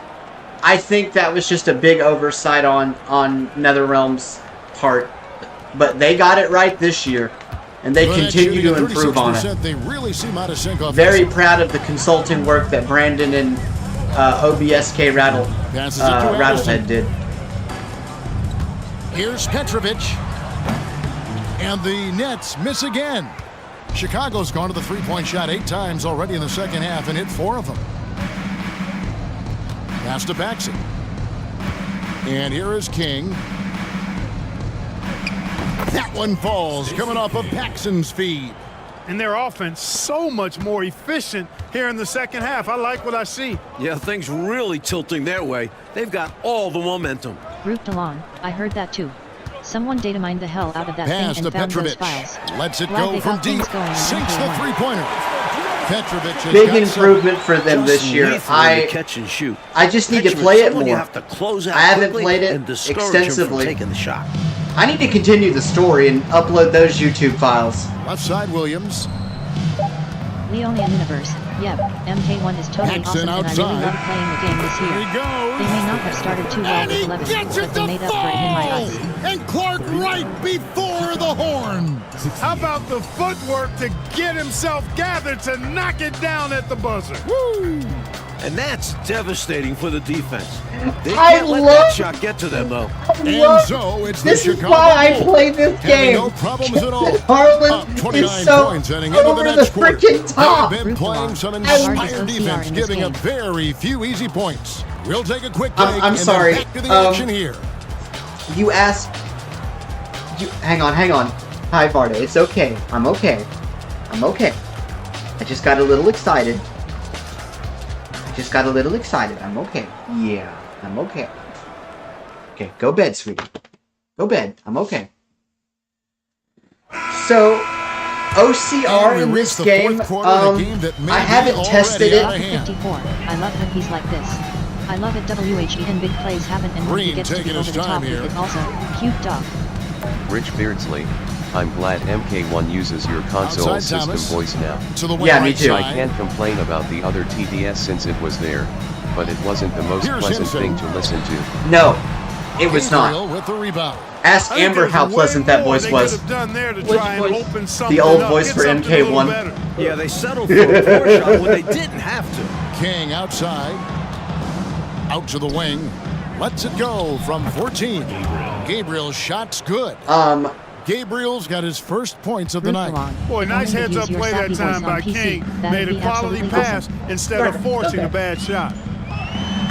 I think that was just a big oversight on NetherRealm's part. But they got it right this year, and they But at continue shooting to at improve on it. 36%, They really seem out of sync Very offensively. proud of the consulting work that Brandon and OBSK Passes it to Anderson. Rattlehead did. Here's Petrovic. And the Nets miss again. Chicago's gone to the three-point shot 8 times already in the second half and hit 4 of them. Pass to Paxson. And here is King. That one falls, coming off of Paxson's feed. And their offense so much more efficient here in the second half. I like what I see. Yeah, things really tilting their way. They've got all the momentum. Root along. I heard that too. Someone data mined the hell out of that Pass thing to and found those Petrovic. files. Lets it Glad go they from got deep. things going in Sinks the MK1. three-pointer. Petrovic has Big got improvement for them Just this year. lethal when you catch and shoot. I just need to Petrovic, play it someone You more. have to close out I haven't quickly played it and discourage him extensively. from taking the shot. I need to continue the story and upload those YouTube files. Left side Williams. Leonian Universe. Yep, MK1 is totally Paxson awesome and I outside. really love playing the game this Here year. he goes. They may not have started too well And with he 11, gets but it they to made up for it in my eyes. fall. And Clark right before the horn. How about the footwork to get himself gathered to knock it down at the buzzer? Woo! And that's devastating for the defense. They I can't let love- that shot get to them, though. And so it's This the is Chicago why I Bulls play this having game. no problems at all. Harlan Up 29 is so points heading into over the the next quarter. freaking top. They've been playing some How hard is inspired OCR defense, in this giving up game? very few easy points. We'll take a quick break I'm and sorry. then back to the action here. You asked. Hang on. Hi, Varda. It's okay. I'm okay. I just got a little excited. Just got a little excited. I'm okay. Yeah, I'm okay. Okay, go bed, sweetie. Go bed. I'm okay. So, OCR in this game, I haven't tested it. 54. I love when he's like this. I love it WHEN big plays happen and when he gets to be over the top with it also. Cute dog. Rich Beardsley, I'm glad MK1 uses your console system voice now. Yeah, me too. I can't complain about the other TDS since it was there, but it wasn't the most pleasant thing to listen to. No, it was not. With the rebound. Ask Amber how pleasant that voice was. The old voice for MK1. Yeah, they settled for a poor shot when they didn't have to. King outside. Out to the wing. Lets it go from 14. Gabriel's shot's good. Gabriel's got his first points of the night. Boy, nice heads-up play that time by King. Made a quality pass instead of forcing a bad shot.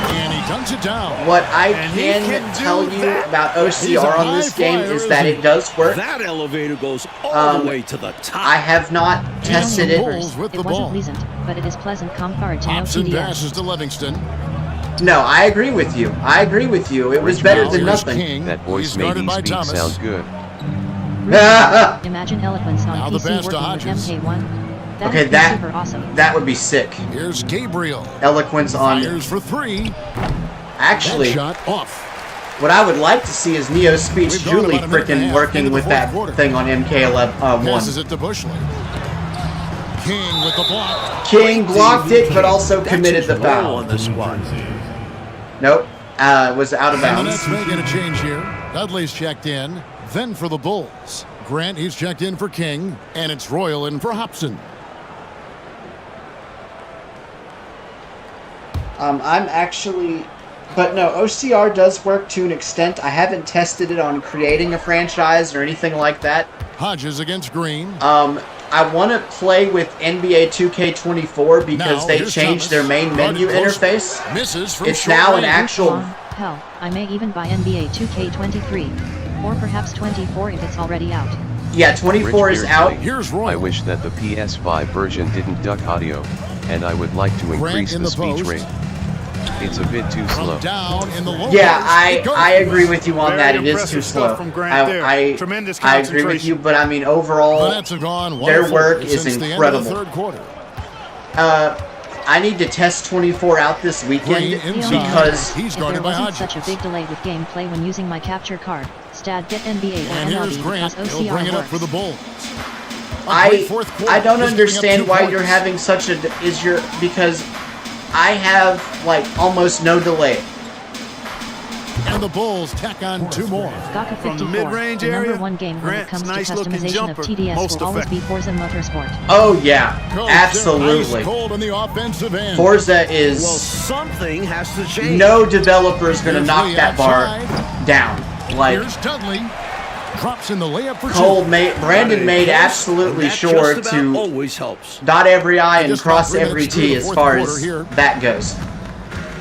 And he dunks it down. What I can tell you about OCR on this game is that it does work. That elevator goes all the way to the top. I have not tested it. Bulls with the It wasn't ball. pleasant, but it is pleasant compared to no Hobson TDS. passes to Livingston. No, I agree with you. I agree with you. It was better than nothing. King. That voice He's made guarded me by speak Thomas. sound good. Imagine eloquence Now on the PC pass to working with Hodges. MK1. Okay, That'd be that- super awesome. That would be sick. Here's Gabriel. Eloquence on. Fires for three. Actually, That shot off. what I would like to see is Neo Speech We've gone Julie about a minute and a frickin' half working into the with fourth that quarter. thing on MK11 Passes 1. it to Bushley. King with the block. King blocked it, but also committed the Roll foul. on the spot. Nope, was out of And the bounds. Nets making a change here. Dudley's checked in. Then for the Bulls. Grant, he's checked in for King. And it's Royal in for Hobson. I'm actually... But no, OCR does work to an extent. I haven't tested it on creating a franchise or anything like that. Hodges against Green. I want to play with NBA 2K24 because Now, they here's changed Thomas. their main menu Guarded close. interface. Misses from It's short now an range. actual... Hell, I may even buy NBA 2K23. Or perhaps 24 if it's already out. Yeah, 24 Rich is out. Beardsley, Here's Royal. I wish that the PS5 version didn't duck audio, and I would like to increase in the the speech post. rate. It's a bit too slow. From down in the low Yeah, post. It goes I for agree it. with you on Very that. It is impressive too stuff slow. from Grant there. I Tremendous agree with concentration. you, but I mean, The overall, Nets have gone their 1 of work 4 is since the end of incredible. the third quarter. I need to test 24 out this Green weekend inside. because He's If there guarded by wasn't Hodges. such a big delay with gameplay when using my capture card, Stad get NBA or And here's MLB Grant. because He'll bring OCR it up works. for the Bulls. A great fourth quarter. I don't Just understand giving up why 2 you're points. having such a because I have like almost no delay. And the Bulls tack on 2 more. Gaka From 54, the mid-range the area, number one game when it Grant's comes to nice-looking customization jumper, of TDS most will always be effective. Forza Motorsport. Oh yeah, Coach, absolutely. they're ice cold on the offensive end. Forza Well, is something has to change. no developer's gonna Here's knock Lee that bar outside. down. Like Here's Dudley. Drops in the layup for Cole 2. made, Brandon made absolutely That sure just about to always helps. dot every I and Just cross about 3 every minutes through T the as fourth far quarter as here. that goes.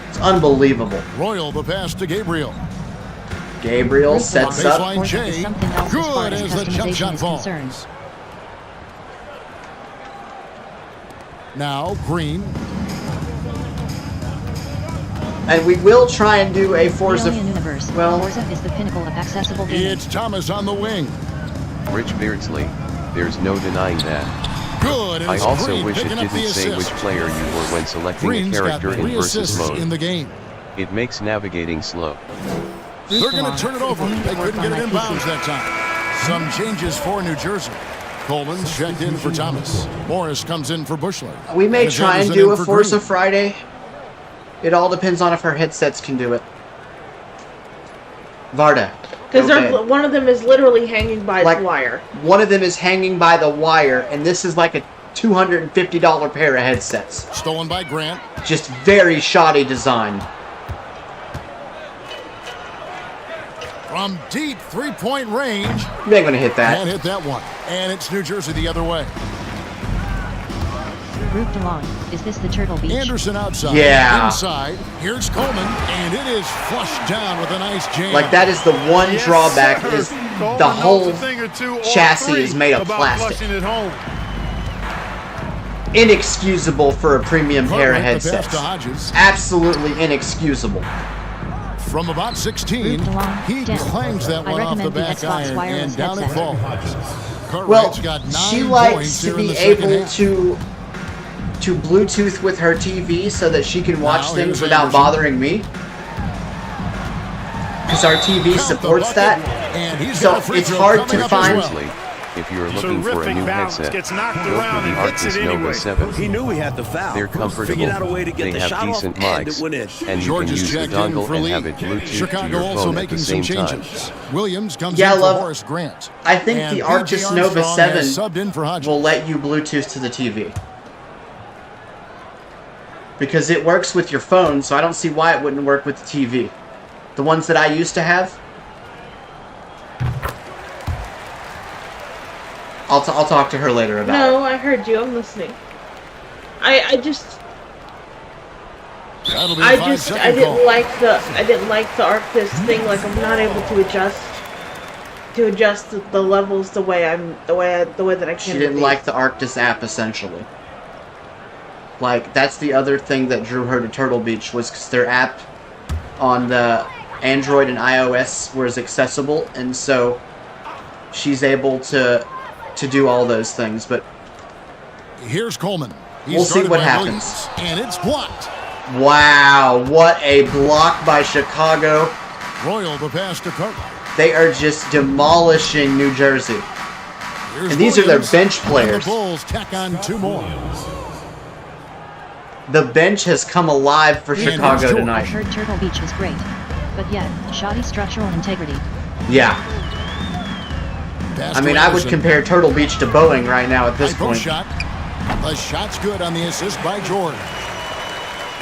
It's unbelievable. Royal the pass to Gabriel. Gabriel sets up. Baseline Forza Jay. is something else as far Good as as the jump customization shot is falls. concerned. Now Green. And we will try and do a Forza. Alien Universe. Well, Forza is the pinnacle of accessible gaming. It's Thomas on the wing. Rich Beardsley, there's no denying that. Good. And I it's also Green wish it picking up didn't the say which assist. player you were when selecting Green's a got character in 3 versus assists mode. in the game. It makes navigating slow. They're going to turn it over. They couldn't get it in bounds that time. Some changes for New Jersey. Coleman's checked in for Thomas. Morris comes in for Bushler. We may And try and Anderson do in a for Forza Green. Friday. It all depends on if our headsets can do it. Varda. Because okay. one of them is literally hanging by Like- the wire. One of them is hanging by the wire, and this is like a $250 pair of headsets. Stolen by Grant. Just very shoddy design. From deep 3-point range. You ain't gonna hit Can't that. hit that one. And it's New Jersey the other way. Grouped along. Is this the Turtle Beach? Anderson outside. Yeah. Inside. Here's Coleman. And it is flushed down with a nice jam. Like that is the one Yes, drawback sir. is Coleman the knows whole a thing or two or chassis three is made of about plastic. flushing it home. inexcusable for a premium pair of headsets. Absolutely inexcusable. From about 16, he clangs that one off the back iron and down it falls. Well, she likes to be able to Bluetooth with her TV so that she can watch things without bothering me. Because our TV supports that. So it's hard to find. If you're looking for a new headset, gets knocked go around for the and hits Arctis it Nova anyway. 7. He knew he had the foul. They're comfortable, Figured out a way to get they the have shot decent off, and it mics, went in. and you George can is use the checked in dongle for and Lee. have it Bluetooth to Chicago your also phone at making the some same time. changes. Williams comes Yeah, in for love- Horace Grant. I think And the P.J. Arctis Nova Armstrong 7 has subbed in for Hodges. will let you Bluetooth to the TV. Because it works with your phone, so I don't see why it wouldn't work with the TV. The ones that I used to have. I'll talk to her later about it. No, I heard you. I'm listening. I That'll be a 5-second I didn't call. like the Arctis thing. Like I'm not able to adjust the levels the way that I can. She didn't like the Arctis app, essentially. Like, that's the other thing that drew her to Turtle Beach, was because their app on the Android and iOS was accessible, and so she's able to do all those things. But Here's Coleman. He's we'll see guarded what by happens. Williams, and it's blocked. Wow, what a block by Chicago. Royal the pass to Cartwright. They are just demolishing New Jersey. Here's And these are their Williams, bench and players. the Bulls tack on 2 more. The bench has come alive for And Chicago here's George. I tonight. heard Turtle Beach is great. But yet, shoddy structural integrity. Yeah. Pass I to mean, I would Anderson. compare Turtle Beach to Boeing right now at this High post point. shot. The shot's good on the assist by George.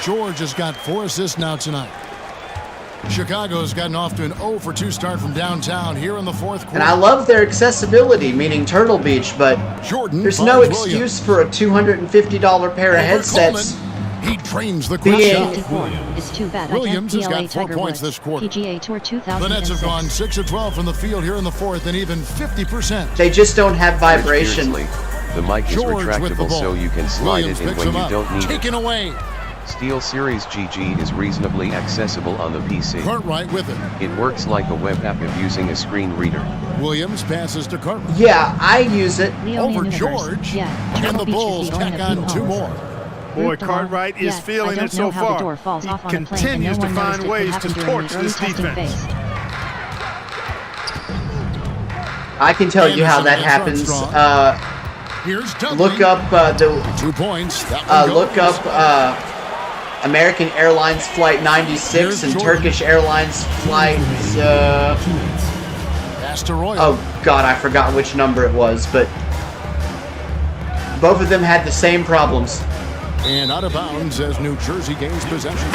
George has got 4 assists now tonight. Chicago's gotten off to an 0-for-2 start from downtown here in the 4th quarter. And I love their accessibility, meaning Turtle Beach, but Jordan there's no finds excuse Williams. for a $250 pair of Over headsets. Coleman. He drains the quick Being- shot. 54. It's too bad Williams I has can't got PLA 4 Tiger points Woods. this quarter. PGA Tour The 2006. Nets have gone 6 of 12 from the field here in the 4th, and even 50%. They just don't have vibration. Seriously, the mic is George with the retractable ball. so you can slide Williams it in picks when him you up. don't need it. Taken away. Steel Series GG is reasonably accessible on the PC. Cartwright with it. It works like a web app if using a screen reader. Williams passes to Cartwright. Yeah, I use it. Leonia Over Universe. George. Yeah, And Turtle the Beach Bulls is the only tack of on the 2 balls. more. Boy, Grouped along. Cartwright is Yeah, feeling I don't it so know how the far. door falls He off on a plane, and continues no to one knows find it ways happened to during torch the early this testing defense. phase. I can tell you how that Anderson happens. against Armstrong. Here's Dudley. Look up the 2 points. That one look goes. up American Airlines Flight 96 Here's and Jordan. Turkish Airlines Flight. Pass to Royal. Oh God, I forgot which number it was, but both of them had the same problems. And out of bounds as New Jersey gains possession.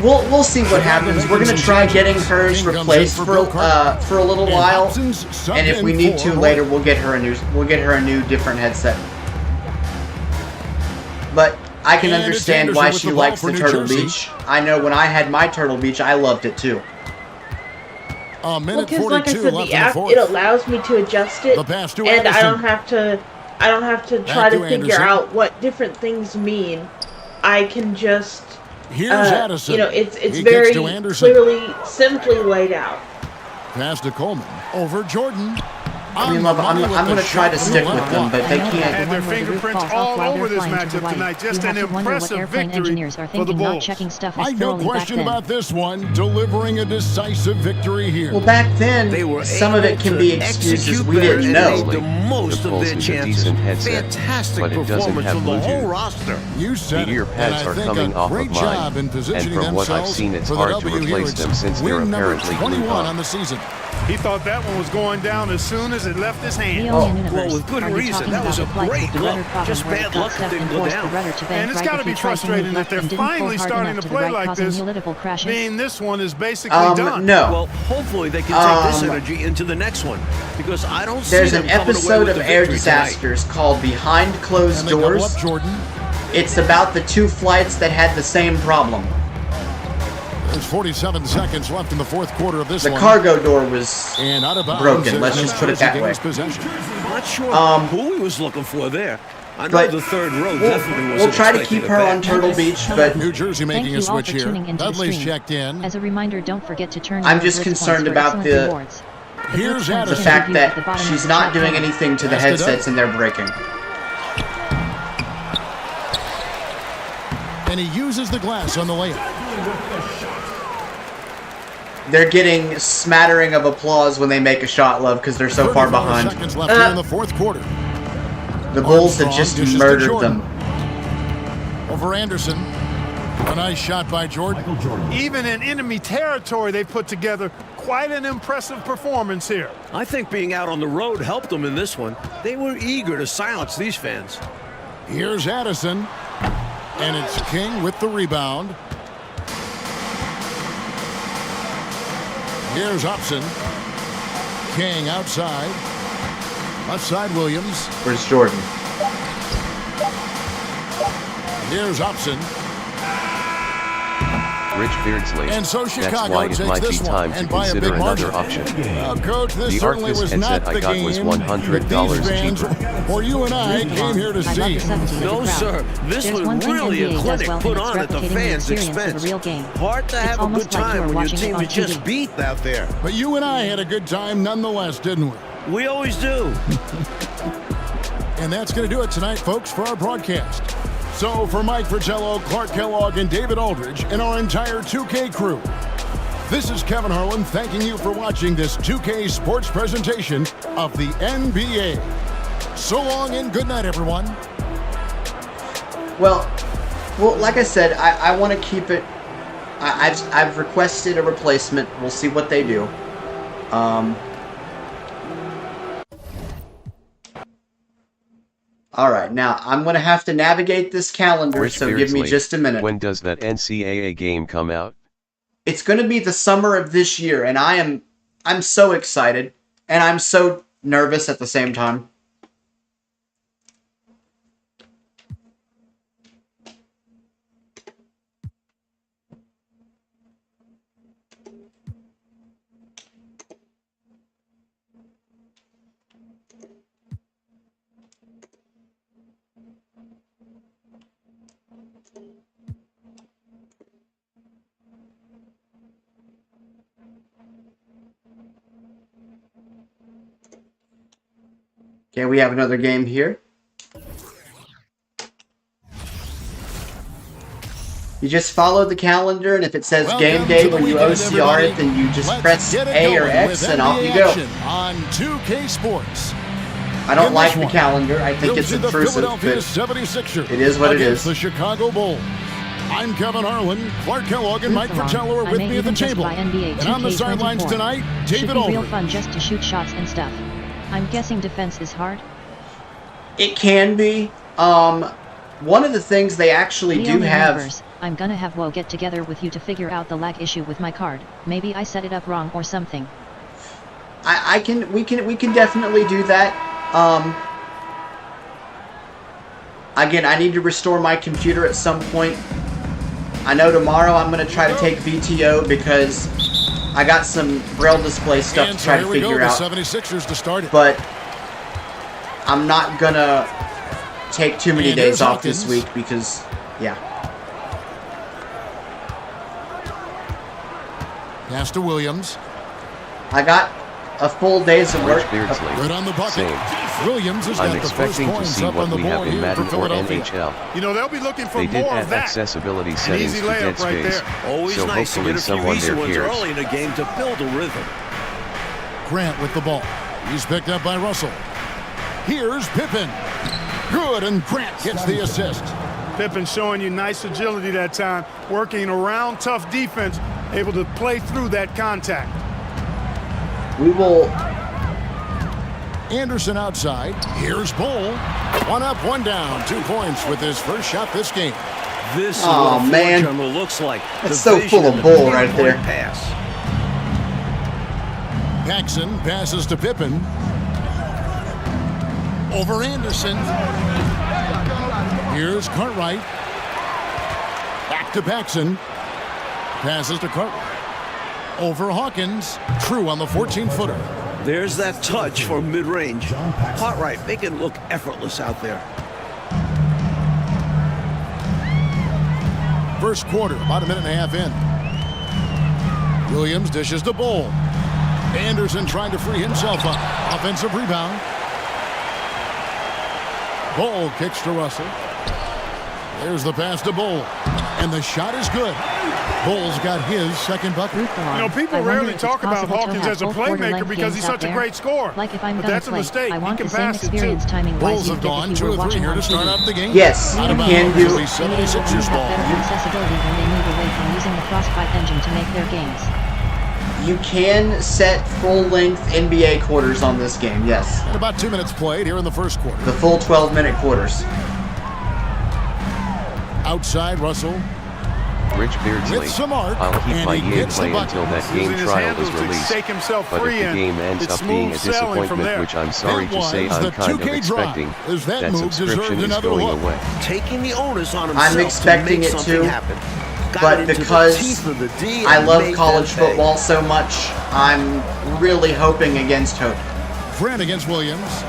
We'll see what happens. We're gonna try getting hers replaced for a little while, and if we need to later, we'll get her a new different headset. But I can And it's understand Anderson why with she the ball likes for the New Turtle Jersey. Beach. I know when I had my Turtle Beach, I loved it too. A minute Because, 42 like I said, left the in the app, 4th. it allows me to adjust it, The pass to and I don't Anderson. have to try to to figure Anderson. out what different things mean. I can just, Here's Addison. it's He very gets to Anderson. clearly, simply laid out. Pass to Coleman. Over Jordan. I mean, love, I'm going to try to stick with them, but they Had can't. their One where the roof fingerprints falls all off while over they're this flying to matchup Hawaii. tonight. Just You an have to wonder what impressive airplane victory engineers are for the thinking, not Bulls. checking stuff I as no thoroughly back question then. about this one. Delivering a decisive victory here. Well, back then, They were some of it able can to be excuses execute we better didn't and know. made the most The of Pulse their is a chances. decent headset, Fantastic but it doesn't performance have from the whole Bluetooth. roster. You said The ear it, and pads I are think coming a off great of mine, job in positioning and from what I've themselves seen, it's for the hard to W here. replace It's them since they're win number apparently 21 glued on the season. He thought that one was going down as soon as it left his hand. Leonia Universe. well, with good Are you reason. talking That about was a the flight great with the look. rudder problem Just where it bad got luck stuck didn't and go forced down. the rudder to And bank it's right got to if be he tried to move frustrating that left they're and didn't pull finally hard starting enough to to the play right, like causing this. multiple crashes. I mean, this one is basically done. No. Well, hopefully they can take this Um, energy into the next one because I don't see There's them an coming away episode with of the Air victory tonight. Disasters called Behind Closed And they double Doors. up Jordan. It's about the two flights that had the same problem. There's 47 seconds left in the 4th quarter of this The one. cargo door was And out of bounds broken, as let's New just put it Jersey that way. gains possession. Not not sure who he was looking for there. I know But the third row definitely wasn't we'll try to expecting keep a her bad on Turtle pass. Beach, but New Jersey Thank making you a all switch for here. tuning into the Dudley's stream. checked in. As a reminder, don't forget to turn I'm your just blitz concerned points for about excellent the- rewards. Here's blitz points the Addison. can be fact viewed at the that bottom of she's the not chat doing panel. anything to the Passed it up. headsets and they're breaking. And he uses the glass on the layup. They're getting a smattering of applause when they make a shot, love, because they're so far 34 behind. seconds left here in the fourth quarter. The Bulls have Armstrong just dishes to murdered Jordan. them. Over Anderson. A nice shot by Jordan. Even in enemy territory, they put together quite an impressive performance here. I think being out on the road helped them in this one. They were eager to silence these fans. Here's Addison. And it's King with the rebound. Here's Upson. King outside. Left side Williams. Where's Jordan? Here's Upson. Rich Beardsley. And so That's Chicago why it takes might be this one, time to and by a consider big another margin. option. Coach, this The certainly Arctis was headset not I the got game was that $100 these fans cheaper. or you and I came here to I love see. the 70s as a No, crowd. sir. This There's was one thing really a NBA does clinic well, put and it's on at the replicating the fans' experience of a expense. real game. Hard to It's have a almost good like you time are when your watching it team on is just TV. beat out there. But you and I had a good time nonetheless, didn't we? We always do. And that's going to do it tonight, folks, for our broadcast. So for Mike Fratello, Clark Kellogg, and David Aldridge, and our entire 2K crew, this is Kevin Harlan thanking you for watching this 2K sports presentation of the NBA. So long and good night, everyone. Well, like I said, I want to keep it. I've requested a replacement. We'll see what they do. All right, now I'm going to have to navigate this calendar, Rich so give me Beardsley, just a minute. When does that NCAA game come out? It's going to be the summer of this year, and I'm so excited, and I'm so nervous at the same time. Okay, we have another game here. You just follow the calendar, and if it says game day when you OCR it, then you just press A or X, and off you go. On 2K Sports. I don't In like this the one, calendar. I think it's Bills and the intrusive, Philadelphia but 76ers it is what it against is. the Chicago Bulls. I'm Kevin Harlan. Clark Kellogg and Mike Fratello are I with may me at the even just table. buy NBA And on the 2K24. sidelines tonight, Should David be real Aldridge. fun just to shoot shots and stuff. I'm guessing defense is hard. It can be. One of the things they actually do Leonie have. Members, I'm gonna have Woe get together with you to figure out the lag issue with my card. Maybe I set it up wrong or something. We can definitely do that. Again, I need to restore my computer at some point. I know tomorrow I'm going to try to take VTO because I got some Braille display stuff And to so try to here we go, figure the out. 76ers to start it. But I'm not going to take too many And days here's off this Hawkins. week because, yeah. Pass to Williams. I got a full day's of work. Rich Beardsley. Right on the bucket. Same. Williams has I'm got the first expecting to points see up on what the we have board in here for Madden or Philadelphia. NHL. You know, they'll be looking for They did more add of that. accessibility An settings easy to dead layup right space, there. Always so nice to hopefully get a few someone easy there ones hears. early in a game to build a rhythm. Grant with the ball. He's picked up by Russell. Here's Pippen. Good, and Grant gets the assist. Pippen showing you nice agility that time, working around tough defense, able to play through that contact. We will. Anderson outside. Here's Bull. One up, one down. 2 points with his first shot this game. This is Aw, what a floor man. general looks like. That's The so vision full of and the bull right pinpoint there. Pass. Paxson passes to Pippen. Over Anderson. Here's Cartwright. Back to Paxson. Passes to Cartwright. Over Hawkins. True on the 14-footer. There's that touch from mid-range. Cartwright, make it look effortless out there. First quarter, about a minute and a half in. Williams dishes the Bull. Anderson trying to free himself up. Offensive rebound. Bull kicks to Russell. There's the pass to Bull. And the shot is good. Bull's got his second bucket. You know, people rarely talk about Hawkins as a playmaker because he's such a great scorer. Like if I'm but gonna that's play, a mistake. I want He the can same pass it too. experience timing Bulls wise have gone if 2 you or were 3 watching here on to start TV. up the game. Yes, Out of can bounds. do. Only Maybe the 76ers teams have ball. better accessibility when they move away from using the Frostbite engine to make their games. You can set full-length NBA quarters on this game, yes. And about 2 minutes played here in the first quarter. The full 12-minute quarters. Outside, Russell. Rich Beardsley, With some arc, I'll keep and my he game gets the play bucket. until that game Using his trial handles is to released. shake himself But free if the and game ends it's up being a smooth sailing from disappointment, there. which I'm sorry to say was the I'm kind of 2K drive, expecting, as that that move subscription deserved is another going look. away. Taking the onus on himself I'm expecting to make it something to, happen. Got but into the because teeth of the D I and love made college them pay. football so much, I'm really hoping against hope. Grant against Williams.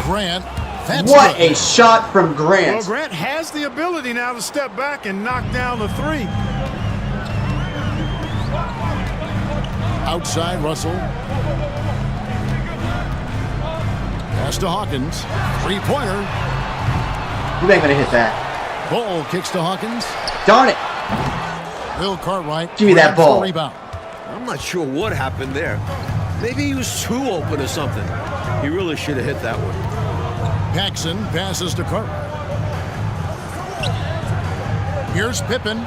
Grant. That's What good. a shot from Well, Grant. Grant has the ability now to step back and knock down the three. Outside, Russell. Pass to Hawkins. Three-pointer. You ain't gonna hit that. Bull kicks to Hawkins. Darn it. Bill Cartwright. Give me that grabs the ball. Rebound. I'm not sure what happened there. Maybe he was too open or something. He really should have hit that one. Paxson passes to Cartwright. Here's Pippen.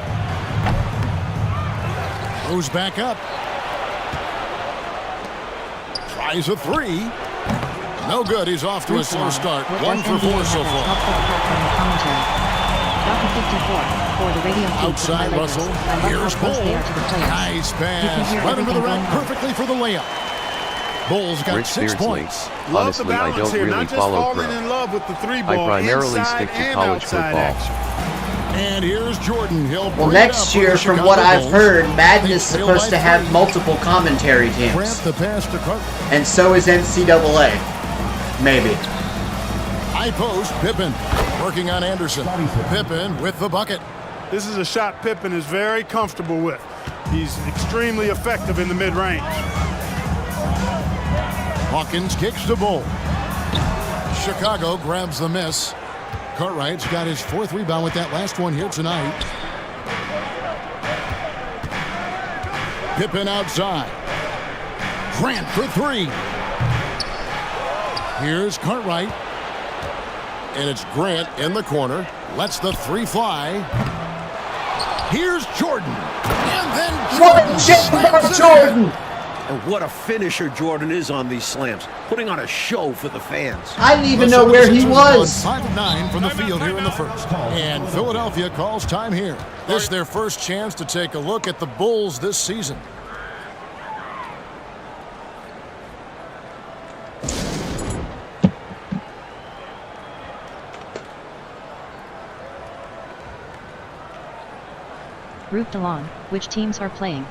Goes back up. Tries a three. No good. He's off to a slow start. 1 for 4 so far. For the radio feed Outside for the Russell. Lakers. I love Here's how close Bull. they are to the players. Nice You can pass. hear Right into the everything rack going on. perfectly for the layup. Bulls got Rich 6 Beardsley, points. Love the honestly I balance don't here, really not just follow falling pro. in love with the three I ball, primarily inside stick to and college outside football. action. And here's Jordan. He'll Well, bring it up next for year, the from Chicago what I've Bulls. heard, They Madness trail supposed by to have 3. multiple commentary teams. Grant the pass to Carter. And so is NCAA. Maybe. High post, Pippen working on Anderson. Pippen with the bucket. This is a shot Pippen is very comfortable with. He's extremely effective in the mid-range. Hawkins kicks the Bull. Chicago grabs the miss. Cartwright's got his 4th rebound with that last one here tonight. Pippen outside. Grant for 3. Here's Cartwright. And it's Grant in the corner. Lets the 3 fly. Here's Jordan. And then What Jordan a chip slams from it Jordan! in. And what a finisher Jordan is on these slams, putting on a show for the fans. I didn't even The know where he 76ers was. 5 of 9 from the field here in the first. And Philadelphia calls time here. This is their first chance to take a look at the Bulls this season. Grouped along, which teams are playing?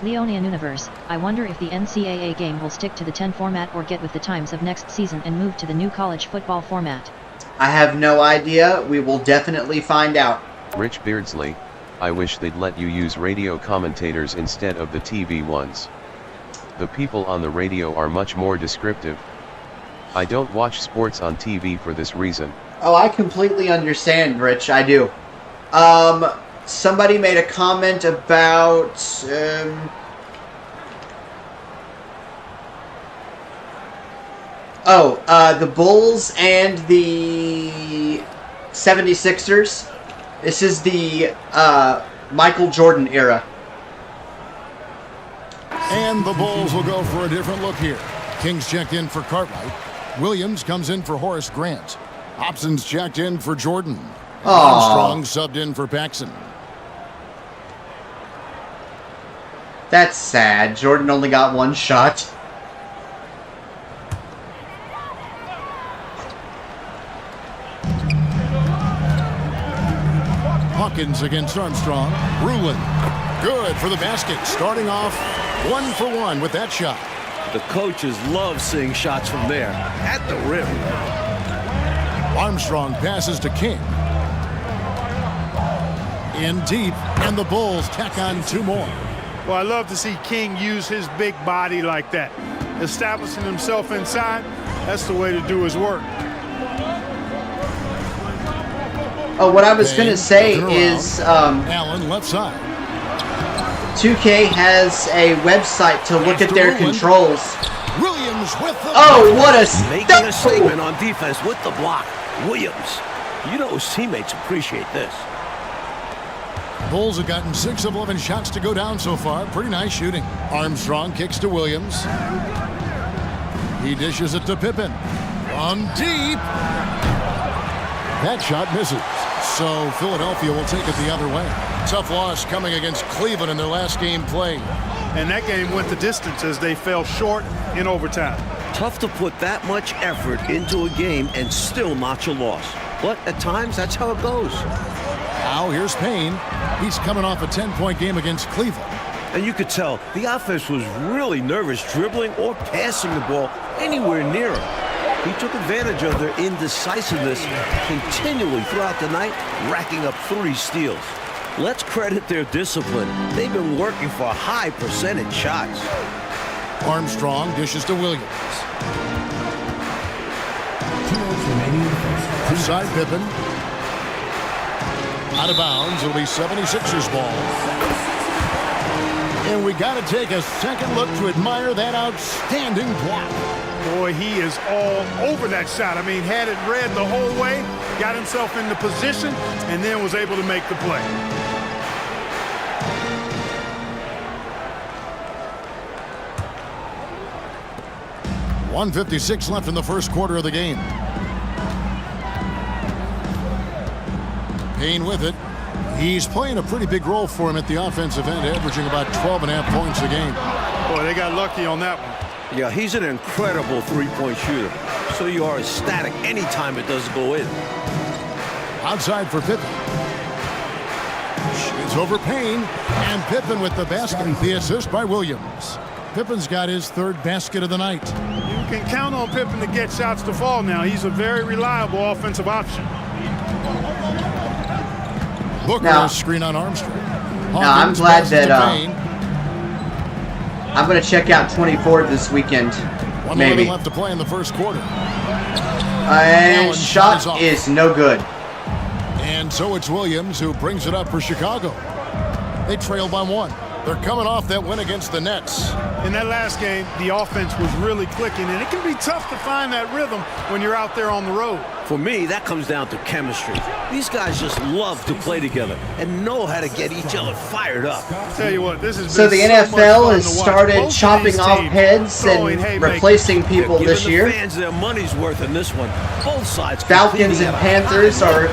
Leonian Universe, I wonder if the NCAA game will stick to the 10 format or get with the times of next season and move to the new college football format. I have no idea. We will definitely find out. Rich Beardsley, I wish they'd let you use radio commentators instead of the TV ones. The people on the radio are much more descriptive. I don't watch sports on TV for this reason. Oh, I completely understand, Rich. I do. Somebody made a comment about... the Bulls and the 76ers. This is the Michael Jordan era. And the Bulls will go for a different look here. Kings checked in for Cartwright. Williams comes in for Horace Grant. Hobson's checked in for Jordan. Armstrong subbed in for Paxson. That's sad. Jordan only got 1 shot. Hawkins against Armstrong. Rulin. Good for the basket. Starting off 1 for 1 with that shot. The coaches love seeing shots from there, at the rim. Armstrong passes to King. In deep, and the Bulls tack on 2 more. Well, I love to see King use his big body like that. Establishing himself inside, that's the way to do his work. Oh, what I was going to say is Allen left side. 2K has a website to look at their controls. Williams with the What a Making a statement on defense with the block. Williams. You know his teammates appreciate this. Bulls have gotten 6 of 11 shots to go down so far. Pretty nice shooting. Armstrong kicks to Williams. He dishes it to Pippen. On deep. That shot misses. So Philadelphia will take it the other way. Tough loss coming against Cleveland in their last game played. And that game went the distance as they fell short in overtime. Tough to put that much effort into a game and still notch a loss. But at times, that's how it goes. Now here's Payne. He's coming off a 10-point game against Cleveland. And you could tell the offense was really nervous dribbling or passing the ball anywhere near him. He took advantage of their indecisiveness continually throughout the night, racking up 3 steals. Let's credit their discipline. They've been working for high percentage shots. Armstrong dishes to Williams. 2 minutes remaining in the first. Inside Pippen. Out of bounds. It'll be 76ers ball. And we got to take a second look to admire that outstanding block. Boy, he is all over that shot. I mean, had it read the whole way, got himself into position, and then was able to make the play. .156 left in the first quarter of the game. Payne with it. He's playing a pretty big role for him at the offensive end, averaging about 12.5 points a game. Boy, they got lucky on that one. Yeah, he's an incredible 3-point shooter. So you are ecstatic anytime it doesn't go in. Outside for Pippen. Shoots over Payne. And Pippen with the basket. The assist by Williams. Pippen's got his 3rd basket of the night. You can count on Pippen to get shots to fall now. He's a very reliable offensive option. Booker screen on Armstrong. Now, I'm glad that I'm going to check out 24 this weekend. 1:11 left to play in the first quarter. And shot is no good. And so it's Williams who brings it up for Chicago. They trail by 1. They're coming off that win against the Nets. In that last game, the offense was really clicking, and it can be tough to find that rhythm when you're out there on the road. For me, that comes down to chemistry. These guys just love to play together and know how to get each other fired up. Tell you what, this is so the NFL has started chopping off heads and replacing people this year. Fans their money's worth in this one. Both sides. Falcons and Panthers are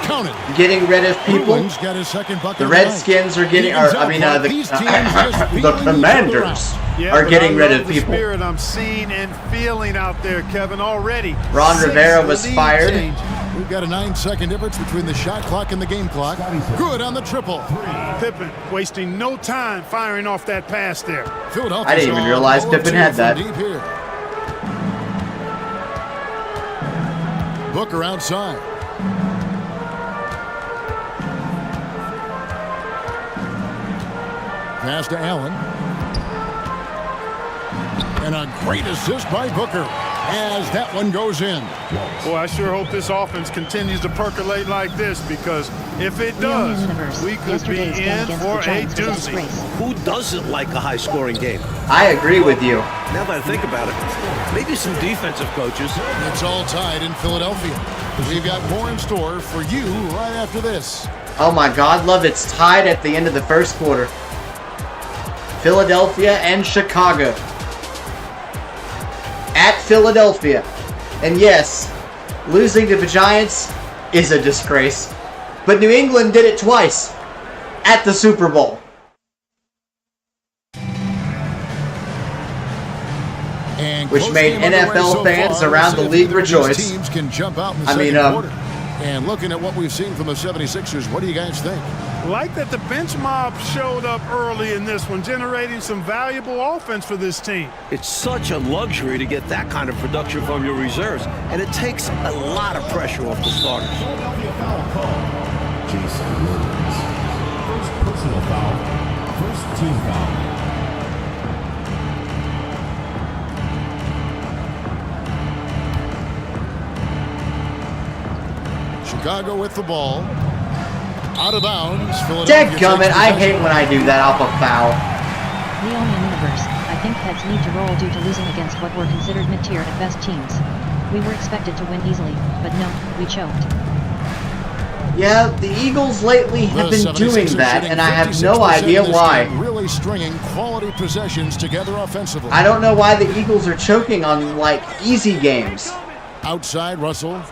counted. Getting rid of people. Got his second bucket the Redskins are getting, the Commanders are getting rid of people. Spirit I'm seeing and feeling out there, Kevin, already. Ron Rivera was fired. We've got a 9-second difference between the shot clock and the game clock. Good on the triple. Pippen wasting no time firing off that pass there. I didn't even realize Pippen had that. Booker outside. Pass to Allen. And a great assist by Booker as that one goes in. Boy, I sure hope this offense continues to percolate like this, because if it does, we could be in for a doozy. Who doesn't like a high-scoring game? I agree with you. Now that I think about it, maybe some defensive coaches. It's all tied in Philadelphia. We've got more in store for you right after this. Oh my God, love it's tied at the end of the first quarter. Philadelphia and Chicago. At Philadelphia. And yes, losing to the Giants is a disgrace. But New England did it twice at the Super Bowl. Which made NFL fans around the league rejoice. Teams can jump out in the second quarter. And looking at what we've seen from the 76ers, what do you guys think? Like that the bench mob showed up early in this one, generating some valuable offense for this team. It's such a luxury to get that kind of production from your reserves, and it takes a lot of pressure off the starters. Jason Williams. First personal foul. First team foul. Chicago with the ball. Out of bounds. Philadelphia. Dadgummit, I hate when I do that off a foul. Leonian Universe, I think heads need to roll due to losing against what were considered mid-tier at best teams. We were expected to win easily, but no, we choked. Yeah, the Eagles lately have been doing that, and I have no idea why. Really stringing quality possessions together offensively. I don't know why the Eagles are choking on, like, easy games. Outside, Russell.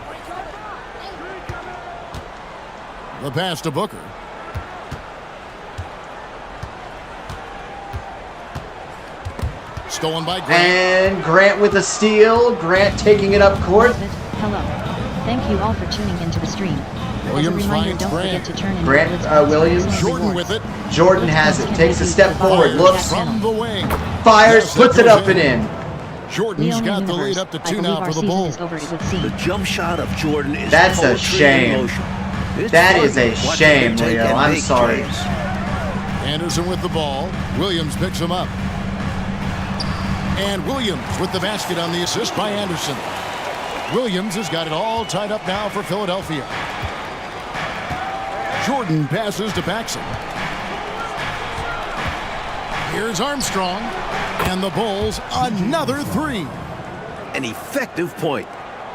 The pass to Booker. Stolen by Grant. And Grant with a steal. Grant taking it up court. Hello. Thank you all for tuning into the stream. Williams As a reminder, finds don't Grant. forget to turn in Grant, your blitz Williams. points. Jordan with it. Jordan has it. Takes a step forward. Looks. From the wing. Fires. Yes, Puts that it up goes and in. Jordan's Leonian got the Universe, lead up to I 2 believe now our for the season Bulls. is over, it would seem. The jump shot of Jordan is That's a poetry in shame. motion. It's That fun is a watching shame, him take Leo. and I'm make sorry. plays. Anderson with the ball. Williams picks him up. And Williams with the basket on the assist by Anderson. Williams has got it all tied up now for Philadelphia. Jordan passes to Paxson. Here's Armstrong. And the Bulls another three. An effective point.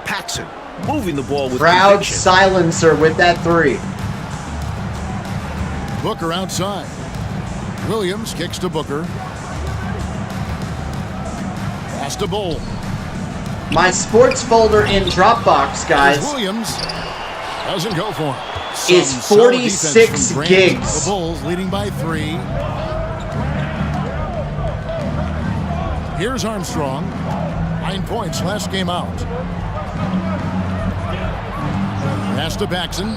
Paxson moving the ball with Proud conviction. silencer with that three. Booker outside. Williams kicks to Booker. Pass to Bull. My sports folder in Dropbox, guys, Williams doesn't go for him. is Some solid 46 defense from Grant. gigs. The Bulls leading by 3. Here's Armstrong. 9 points last game out. Pass to Paxson.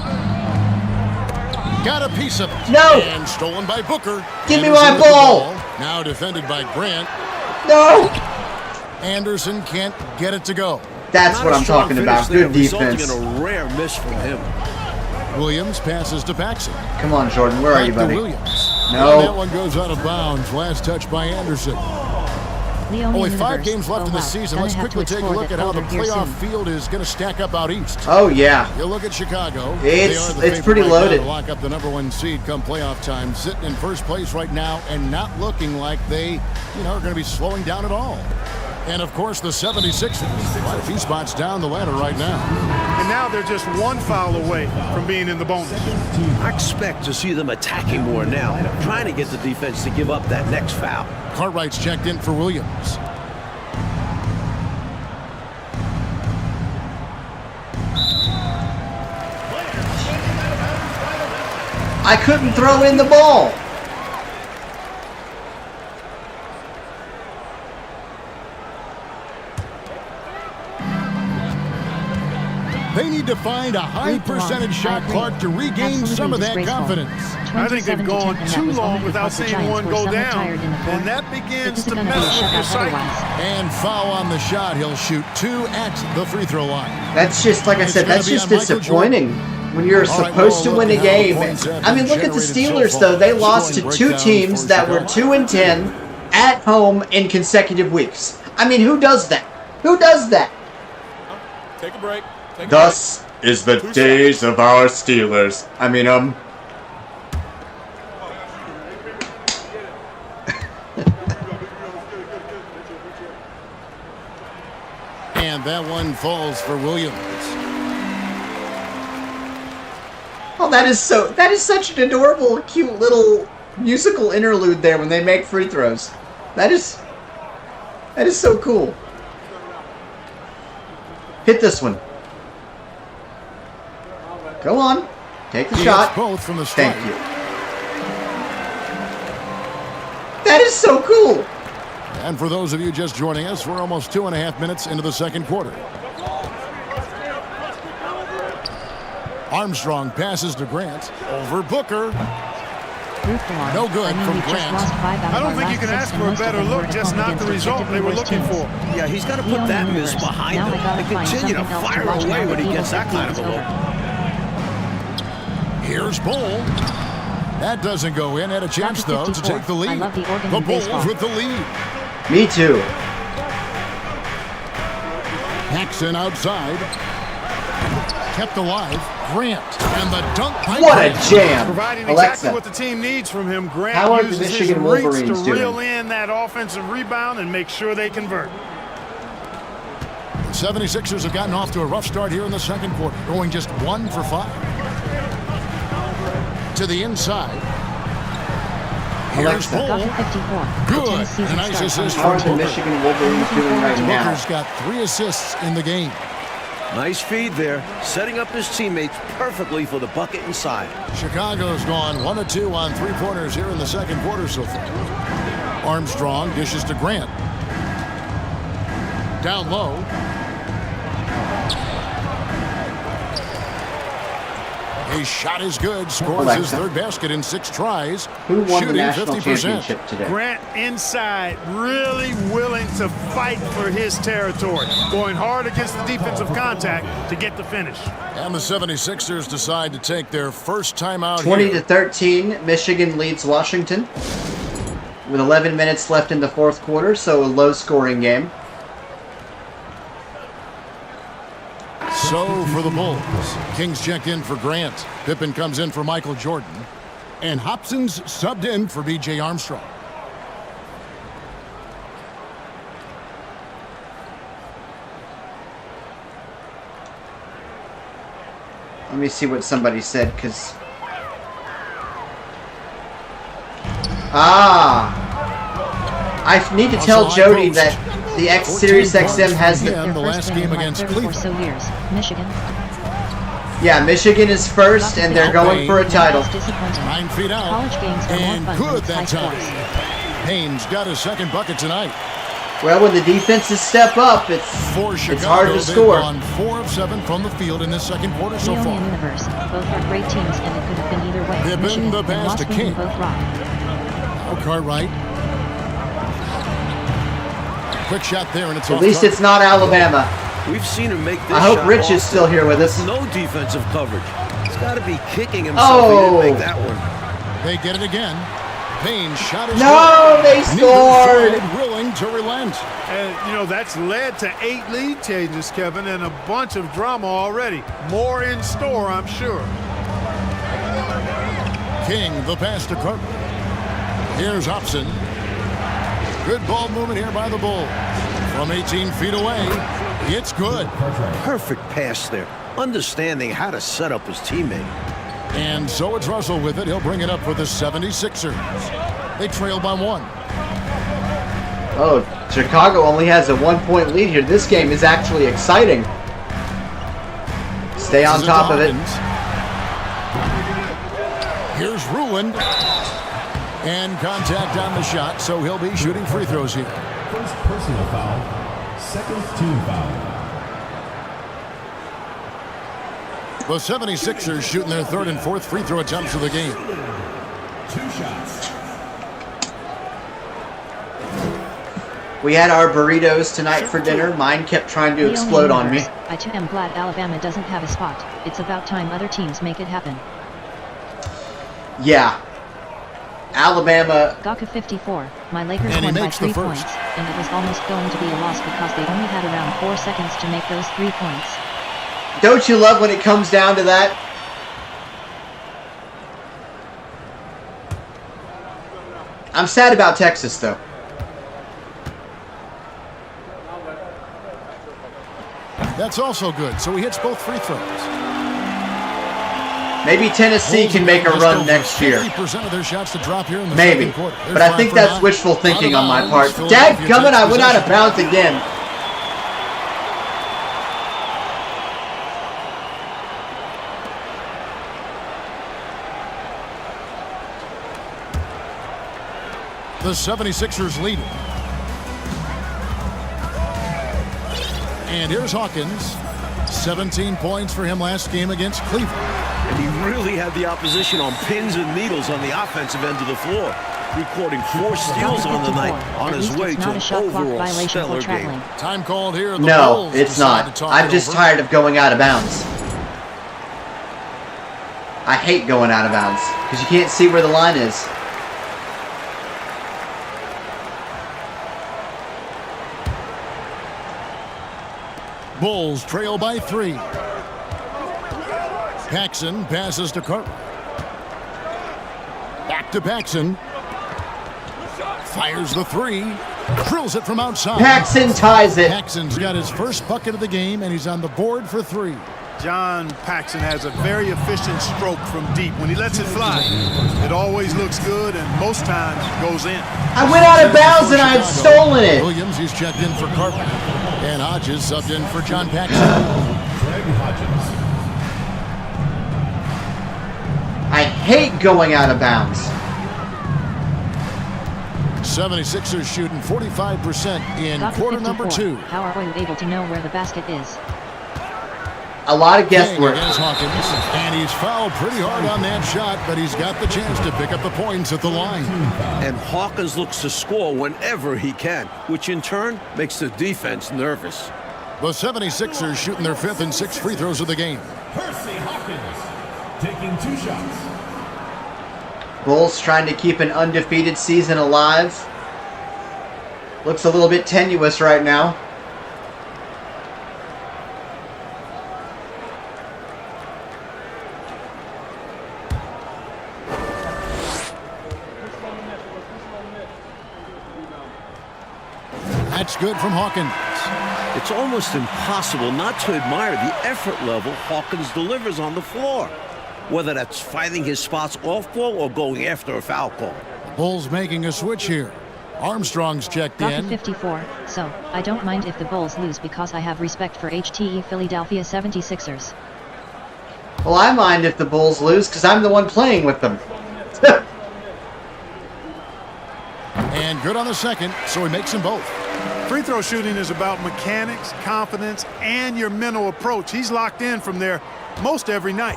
Got a piece of it. No! And stolen by Booker. Give me Anderson my with the ball. Now defended by Grant. No! Anderson can't get it to go. That's Not what a I'm strong talking finish about. there, Good resulting defense. in a rare miss from him. Williams passes to Paxson. Come on, Jordan. Where are you, Back to buddy? Williams. No. And that one goes out of bounds. Last touch by Anderson. Leonian Only Universe, 5 games left in the wow, season. gonna Let's have quickly to take a explore look that at how the folder here playoff soon. field is going to stack up out east. Oh, yeah. You look at Chicago. It's They are the pretty favorite right now loaded. to lock up the #1 seed come playoff time. Sitting in first place right now and not looking like they, are going to be slowing down at all. And, of course, the 76ers. Quite a few spots down the ladder right now. And now they're just one foul away from being in the bonus. I expect to see them attacking more now, trying to get the defense to give up that next foul. Cartwright's checked in for Williams. I couldn't throw in the ball. They need to find a high percentage shot clock to regain Absolutely some of that disgraceful. confidence. I think they've 27-10, gone and that too was long only without because the seeing Giants one were go somewhat down. tired in the fourth. And that It begins isn't to gonna be a mess with your shutout psyche. otherwise. And foul on the shot. He'll shoot 2 at the free throw line. That's just, like I It's said, gonna that's be just on Michael disappointing. When you're All right, supposed to well, win a look at how the game. points have I mean, been look at the generated so Steelers, far. though. They lost to Scoring 2 breakdown teams for that were Chicago. 2-10 at home in consecutive weeks. I mean, who does that? Who does that? Take a break. Thus is the days of our Steelers. I mean, And that one falls for Williams. Oh, that is such an adorable, cute little musical interlude there when they make free throws. That is so cool. Hit this one. Go on. Take the He shot. hits both from the stripe. Thank you. That is so cool. And for those of you just joining us, we're almost 2.5 minutes into the second quarter. Armstrong passes to Grant. Over Booker. No good from Grant. I don't think you can ask for a better look, just not the result they were looking for. Yeah, he's got to put that miss behind him and continue to fire away when he gets that kind of a look. Here's Bull. That doesn't go in. Had a chance, though, to take the lead. The Bulls with the lead. Me too. Paxson outside. Kept alive. Grant. And the dunk by What a Grant. jam. Providing Alexa, exactly what the team needs from him. Grant how are the uses his Michigan reach Wolverines to reel doing? in that offensive rebound and make sure they convert. The 76ers have gotten off to a rough start here in the second quarter, going just 1 for 5. To the inside. Here's Alexa, Bull. Good. A nice assist how are from the Booker. Michigan Wolverines doing right now? Booker's got 3 assists in the game. Nice feed there, setting up his teammates perfectly for the bucket inside. Chicago's gone 1 of 2 on 3-pointers here in the second quarter so far. Armstrong dishes to Grant. Down low. His shot is good. Scores his third basket in 6 tries. Who won the shooting national 50%. championship today? Grant inside, really willing to fight for his territory, going hard against the defensive contact to get the finish. And the 76ers decide to take their first timeout 20-13, Michigan leads Washington with 11 minutes left in the fourth quarter, so a low-scoring game. So for the Bulls, Kings check in for Grant. Pippen comes in for Michael Jordan. And Hobson's subbed in for B.J. Armstrong. Let me see what somebody said, because... I need to tell Jody that the Sirius XM has the last game against Cleveland. Michigan. Yeah, Michigan is first, and they're going for a title. 9 feet out. College games are And more fun good than that high time. scores. Haynes got his second bucket tonight. Well, when the defenses step up, For it's Chicago, hard to they've score. gone 4 of 7 from the field in this second quarter so The far. only universe. Both are great teams, and it could have been either way. Pippen, Michigan the and pass to Washington King. both rock. Now Cartwright. Quick shot there, and it's At off least target. it's not Alabama. We've seen him make this I hope shot Rich is often. still here with us. No defensive coverage. He's got to be kicking himself he didn't make that one. They get it again. Payne's shot is No, good. they Neither scored. side willing to relent. And, you know, that's led to 8 lead changes, Kevin, and a bunch of drama already. More in store, I'm sure. King, the pass to Cartwright. Here's Hobson. Good ball movement here by the Bulls. From 18 feet away, it's good. Perfect pass there. Understanding how to set up his teammate. And so it's Russell with it. He'll bring it up for the 76ers. They trail by 1. Oh, Chicago only has a 1-point lead here. This game is actually exciting. Stay on top of it. Here's Ruland. And contact on the shot, so he'll be shooting free throws here. First personal foul, second team foul. The 76ers shooting their third and fourth free throw attempts of the game. 2 shots. We had our burritos tonight for dinner. Mine kept trying to The explode only on me. universe. I too am glad Alabama doesn't have a spot. It's about time other teams make it happen. Yeah. Alabama. Gaka 54. My Lakers And he won by makes the 3 first. points, and it was almost going to be a loss because they only had around 4 seconds to make those 3 points. Don't you love when it comes down to that? I'm sad about Texas, though. That's also good, so he hits both free throws. Maybe Tennessee can make a run next year. 50% of their shots to drop here in the Maybe. second quarter. They're But I 5 think for that's 9. wishful thinking on my part. Philadelphia Dadgummit, I takes went out of possession. bounds again. The 76ers lead. And here's Hawkins. 17 points for him last game against Cleveland. And he really had the opposition on pins and needles on the offensive end of the floor, recording 4 steals on the night on his way to an overall stellar game. Time called here. No, it's not. I'm just tired of going out of bounds. I hate going out of bounds because you can't see where the line is. Bulls trail by 3. Paxson passes to Cartwright. Back to Paxson. Fires the 3. Drills it from outside. Paxson ties it. Paxson's got his first bucket of the game, and he's on the board for 3. John Paxson has a very efficient stroke from deep. When he lets it fly, it always looks good and most times goes in. I went out of bounds and I had stolen it. Williams, he's checked in for Cartwright. And Hodges subbed in for John Paxson. I hate going out of bounds. 76ers shooting 45% in quarter number 2. How are we able to know where the basket is? A lot of guesswork. Against Hawkins, and he's fouled pretty hard on that shot, but he's got the chance to pick up the points at the line. And Hawkins looks to score whenever he can, which in turn makes the defense nervous. The 76ers shooting their 5th and 6th free throws of the game. Percy Hawkins taking 2 shots. Bulls trying to keep an undefeated season alive. Looks a little bit tenuous right now. That's good from Hawkins. It's almost impossible not to admire the effort level Hawkins delivers on the floor, whether that's finding his spots off ball or going after a foul call. Bulls making a switch here. Armstrong's checked in. 54, so I don't mind if the Bulls lose because I have respect for HTE Philadelphia 76ers. Well, I mind if the Bulls lose because I'm the one playing with them. And good on the second, so he makes them both. Free throw shooting is about mechanics, confidence, and your mental approach. He's locked in from there most every night.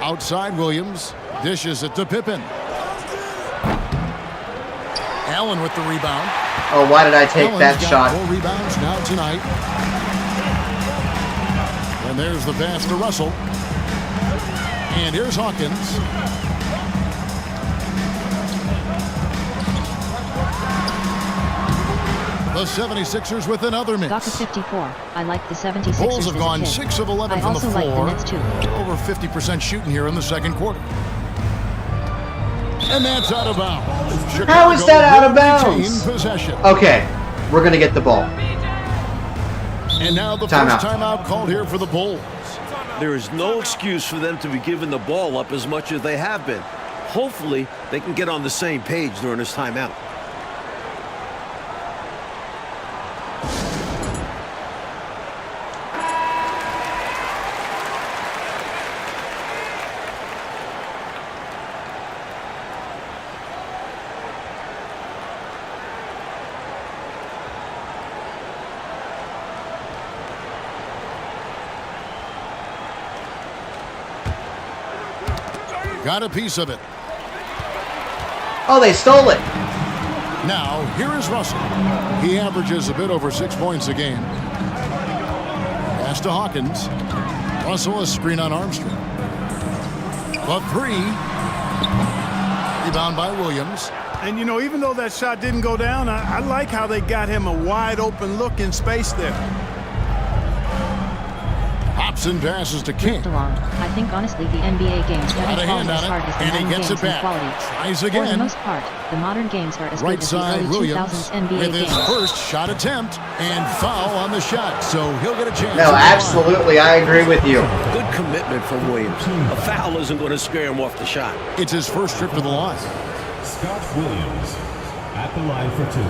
Outside Williams, dishes it to Pippen. Allen with the rebound. Oh, why did I take that shot? 4 rebounds now tonight. And there's the pass to Russell. And here's Hawkins. The 76ers with another miss. Got to 54. I like the 76ers. Bulls have gone 6 of 11 from the floor. I also like the Nets too. Over 50% shooting here in the second quarter. And that's out of bounds. Chicago How is that out of bounds? Possession. Okay, we're going to get the ball. And now the Timeout. first timeout called here for the Bulls. There is no excuse for them to be giving the ball up as much as they have been. Hopefully, they can get on the same page during this timeout. Got a piece of it. Oh, they stole it. Now, here is Russell. He averages a bit over 6 points a game. Pass to Hawkins. Russell, a screen on Armstrong. The 3. Rebound by Williams. And, you know, even though that shot didn't go down, I like how they got him a wide open look in space there. Hobson passes to King. I think honestly the NBA games haven't fallen as hard as the and he modern gets games it back. in quality. Tries For the again. most part, the modern games are as Right good as the side early Williams 2000s NBA with his games. first shot attempt and foul on the shot, so he'll get a chance. No, absolutely, I agree with you. Good commitment from Williams. A foul isn't going to scare him off the shot. It's his first trip to the line. Scott Williams at the line for 2.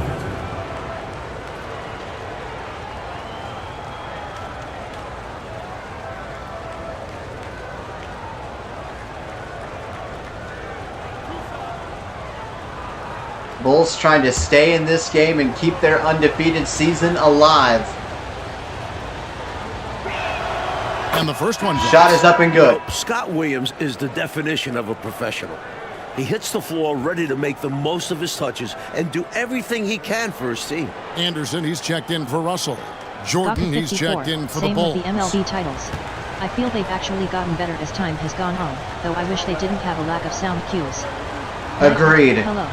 Bulls trying to stay in this game and keep their undefeated season alive. And the first one. Shot is up and good. Scott Williams is the definition of a professional. He hits the floor ready to make the most of his touches and do everything he can for his team. Anderson, he's checked in for Russell. Jordan, he's checked in for the Bulls. Same with the MLB titles. I feel they've actually gotten better as time has gone on, though I wish they didn't have a lack of sound cues. Agreed. Hello.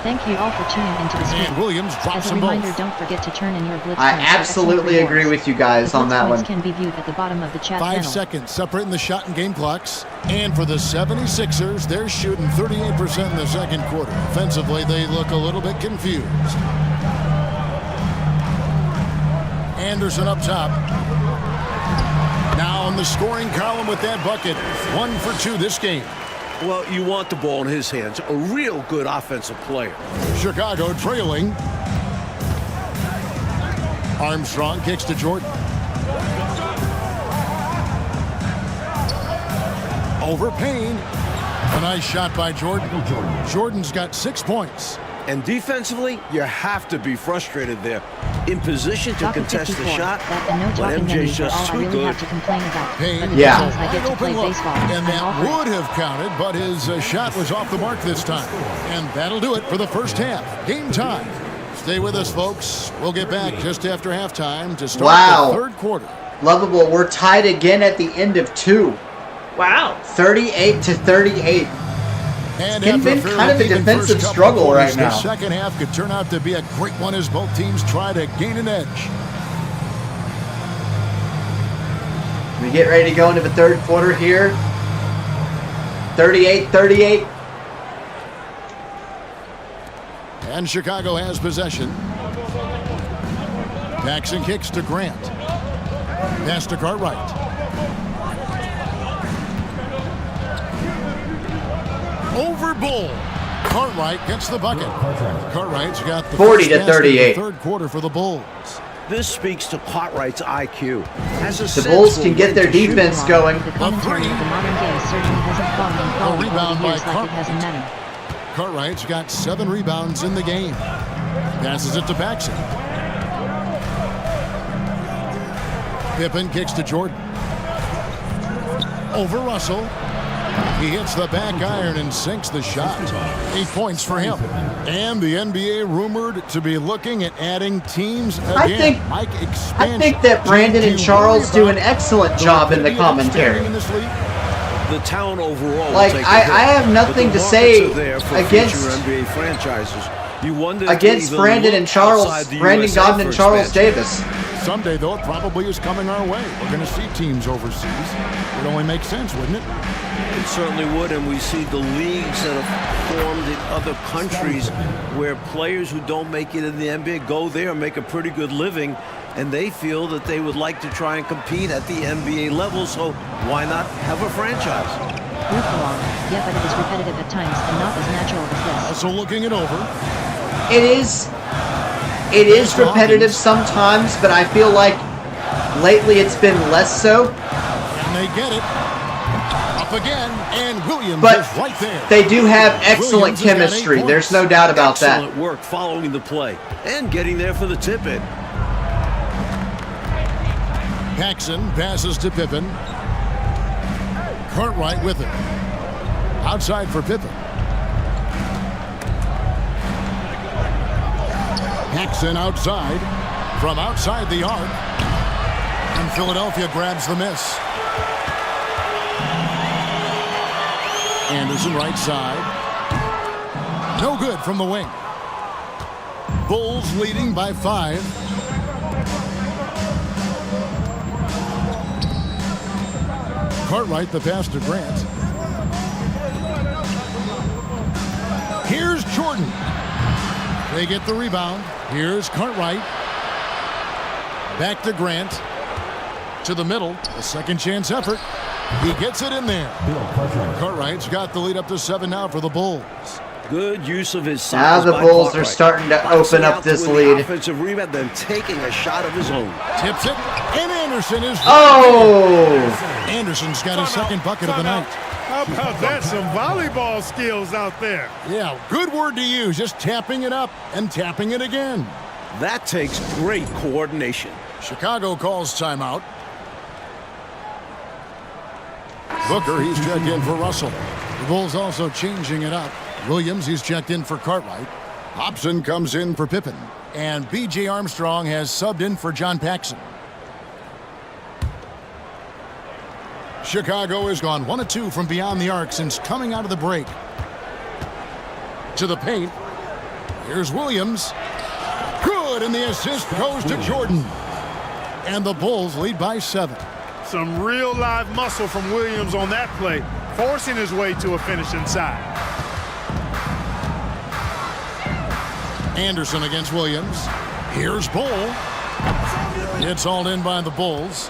Thank you all for tuning into the stream. And Williams drops As a them reminder, both. don't forget to turn in your blitz I points for absolutely excellent agree rewards. with you guys The on that blitz one. points can be viewed at the bottom of the chat 5 panel. seconds separating the shot and game clocks. And for the 76ers, they're shooting 38% in the second quarter. Offensively, they look a little bit confused. Anderson up top. Now in the scoring column with that bucket. 1 for 2 this game. Well, you want the ball in his hands. A real good offensive player. Chicago trailing. Armstrong kicks to Jordan. Over Payne. A nice shot by Jordan. Jordan's got 6 points. And defensively, you have to be frustrated there. In position to contest the shot, but MJ's just too good. To complain about. Payne, Yeah. I get to play baseball. and that would have counted, but his shot was off the mark this time. And that'll do it for the first half. Game time. Stay with us, folks. We'll get back just after halftime to start Wow. the third quarter. Lovable. We're tied again at the end of 2. Wow. 38-38. And It's been after kind of a even defensive first couple struggle quarters, right now. The second half could turn out to be a great one as both teams try to gain an edge. We get ready to go into the third quarter here. 38-38. And Chicago has possession. Jackson kicks to Grant. Pass to Cartwright. Over Bull. Cartwright gets the bucket. Cartwright's got the 40-38. third quarter for the Bulls. This speaks to Cartwright's IQ. Has a The sense Bulls for can get when their to shoot. defense going. The commentary of the modern day certainly hasn't fallen in quality rebound over the by years like it has in Madden. Cartwright's got 7 rebounds in the game. Passes it to Paxson. Pippen kicks to Jordan. Over Russell. He hits the back iron and sinks the shot. 8 points for him. And the NBA rumored to be looking at adding teams again. I think that Brandon and Charles do an excellent job in the commentary. The town overall. Like, will take a I hit, have nothing but the to say markets are there for against- future NBA franchises. You wonder if Against they even Brandon look and Charles, outside the Brandon USA Godden for and Charles expansion. Davis. Someday, though, it probably is coming our way. We're going to see teams overseas. It would only make sense, wouldn't it? It certainly would, and we see the leagues that have formed in other countries where players who don't make it in the NBA go there and make a pretty good living, and they feel that they would like to try and compete at the NBA level, so why not have a franchise? Root along. Yeah, but it is repetitive at times and not as natural as this. Also looking it over. It is repetitive sometimes, but I feel like lately it's been less so. And they get it. Up again, and Williams But is right there. they do have excellent Williams has got 8 chemistry. points. There's no doubt about that. Excellent work following the play and getting there for the tip-in. Paxson passes to Pippen. Cartwright with it. Outside for Pippen. Paxson outside. From outside the arc. And Philadelphia grabs the miss. Anderson right side. No good from the wing. Bulls leading by 5. Cartwright the pass to Grant. Here's Jordan. They get the rebound. Here's Cartwright. Back to Grant. To the middle. A second chance effort. He gets it in there. Cartwright's got the lead up to 7 now for the Bulls. Good use of his size. Now the by Bulls are Cartwright. starting to Boxing open up out this with the lead. Offensive rebound, then taking a shot of his own. Tips it. And Anderson is... Oh! Anderson's got his second bucket of the night. How about that? Some volleyball skills out there. Yeah, good word to use. Just tapping it up and tapping it again. That takes great coordination. Chicago calls timeout. Booker, he's checked in for Russell. The Bulls also changing it up. Williams, he's checked in for Cartwright. Hobson comes in for Pippen. And B.J. Armstrong has subbed in for John Paxson. Chicago has gone 1 of 2 from beyond the arc since coming out of the break. To the paint. Here's Williams. Good, and the assist goes to Jordan. And the Bulls lead by 7. Some real live muscle from Williams on that play, forcing his way to a finish inside. Anderson against Williams. Here's Bull. It's hauled in by the Bulls.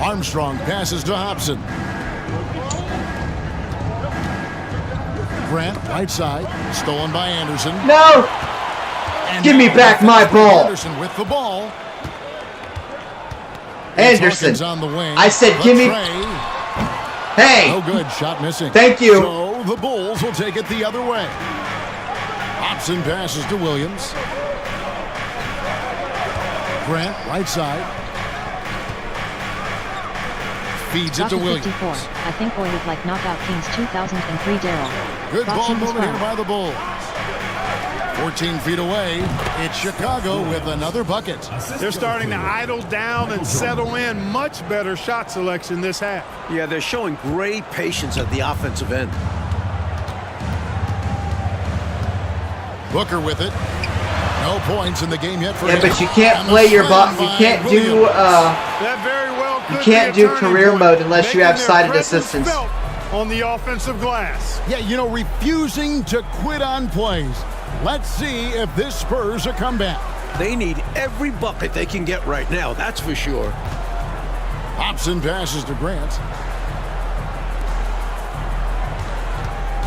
Armstrong passes to Hobson. Grant, right side, stolen by Anderson. No! And Give me back my ball. Anderson with the ball. Anderson. On the wing. I said, give me. Hey! No good. Shot missing. Thank you. So the Bulls will take it the other way. Hobson passes to Williams. Grant, right side. Feeds it to Williams. 54. I think boy would like knockout Kings 2003 Daryl. Good ball movement here by the Bulls. 14 feet away, it's Chicago with another bucket. They're starting to idle down and settle in. Much better shot selection this half. Yeah, they're showing great patience at the offensive end. Booker with it. No points in the game yet for him. But you can't play your bot. You can't do. That very well you can't do career mode unless you have sighted assistance. On the offensive glass. Yeah, you know, refusing to quit on plays. Let's see if this spurs a comeback. They need every bucket they can get right now, that's for sure. Hobson passes to Grant.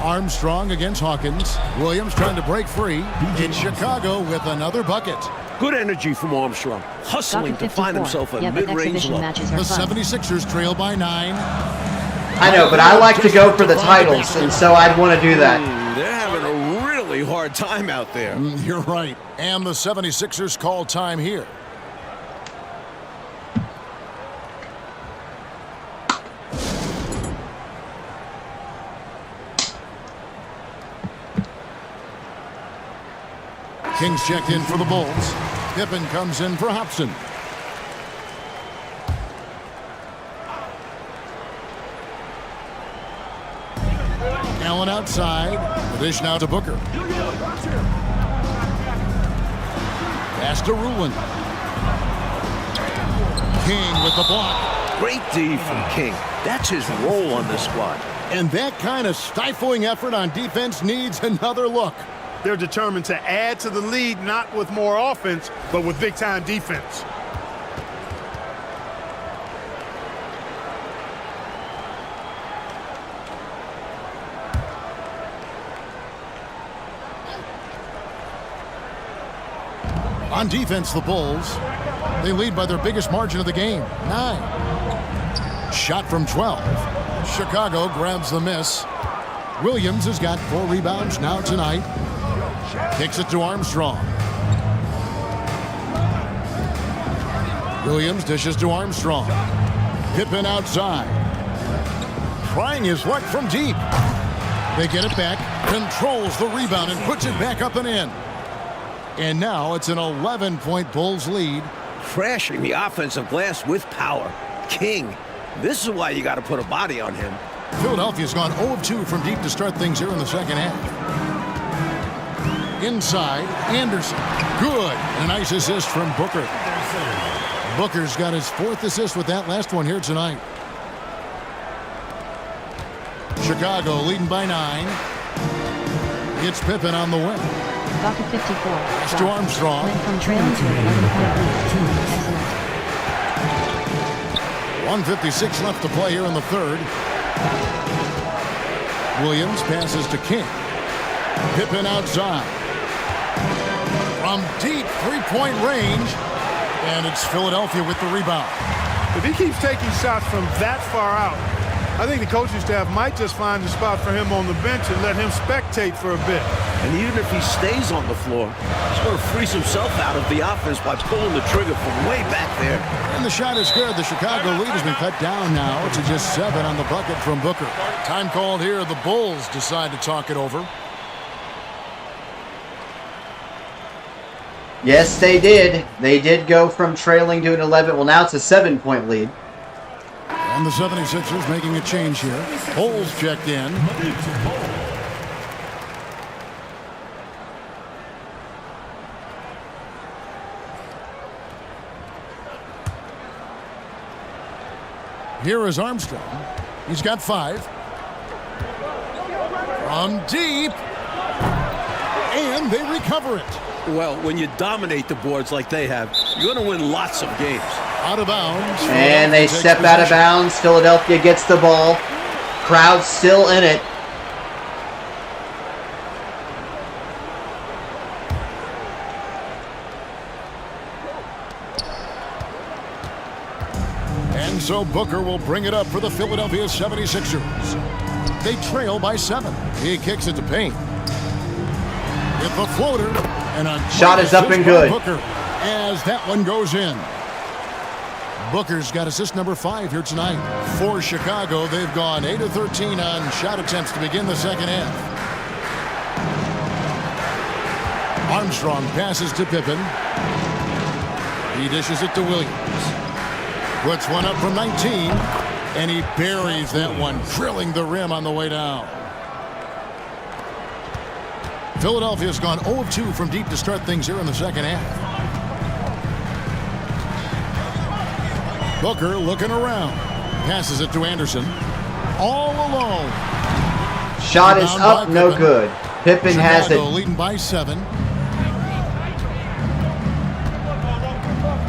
Armstrong against Hawkins. Williams trying to break free. It's Chicago with another bucket. Good energy from Armstrong, hustling to find himself a mid-range look. The 76ers trail by 9. I know, but I like to go for the titles, and so I'd want to do that. They're having a really hard time out there. You're right. And the 76ers call time here. Kings checked in for the Bulls. Pippen comes in for Hobson. Allen outside. The dish now to Booker. Pass to Rulin. King with the block. Great D from King. That's his role on this squad. And that kind of stifling effort on defense needs another look. They're determined to add to the lead, not with more offense, but with big-time defense. On defense, the Bulls, they lead by their biggest margin of the game, 9. Shot from 12. Chicago grabs the miss. Williams has got 4 rebounds now tonight. Kicks it to Armstrong. Williams dishes to Armstrong. Pippen outside. Trying his luck from deep. They get it back, controls the rebound, and puts it back up and in. And now it's an 11-point Bulls lead. Crashing the offensive glass with power. King, this is why you got to put a body on him. Philadelphia's gone 0 of 2 from deep to start things here in the second half. Inside, Anderson. Good. A nice assist from Booker. Booker's got his 4th assist with that last one here tonight. Chicago leading by 9. It's Pippen on the wing. Docket 54. Pass to Armstrong. Went from trailing to an 11-point lead. Excellent. 1:56 left to play here in the third. Williams passes to King. Pippen outside. From deep 3-point range. And it's Philadelphia with the rebound. If he keeps taking shots from that far out, I think the coaching staff might just find a spot for him on the bench and let him spectate for a bit. And even if he stays on the floor, he's going to freeze himself out of the offense by pulling the trigger from way back there. And the shot is good. The Chicago lead has been cut down now to just 7 on the bucket from Booker. Time called here. The Bulls decide to talk it over. Yes, they did. They did go from trailing to an 11. Well, now it's a 7-point lead. And the 76ers making a change here. Bulls checked in. Here is Armstrong. He's got 5. From deep. And they recover it. Well, when you dominate the boards like they have, you're going to win lots of games. Out of bounds. And they step out of bounds. Philadelphia gets the ball. Crowd's still in it. And so Booker will bring it up for the Philadelphia 76ers. They trail by 7. He kicks it to Payne. With the floater. And a shot is up and good. Booker as that one goes in. Booker's got assist number 5 here tonight. For Chicago, they've gone 8 of 13 on shot attempts to begin the second half. Armstrong passes to Pippen. He dishes it to Williams. Puts one up from 19. And he buries that one, drilling the rim on the way down. Philadelphia's gone 0 of 2 from deep to start things here in the second half. Booker looking around. Passes it to Anderson. All alone. Shot is up, no good. Pippen has it. Leading by 7.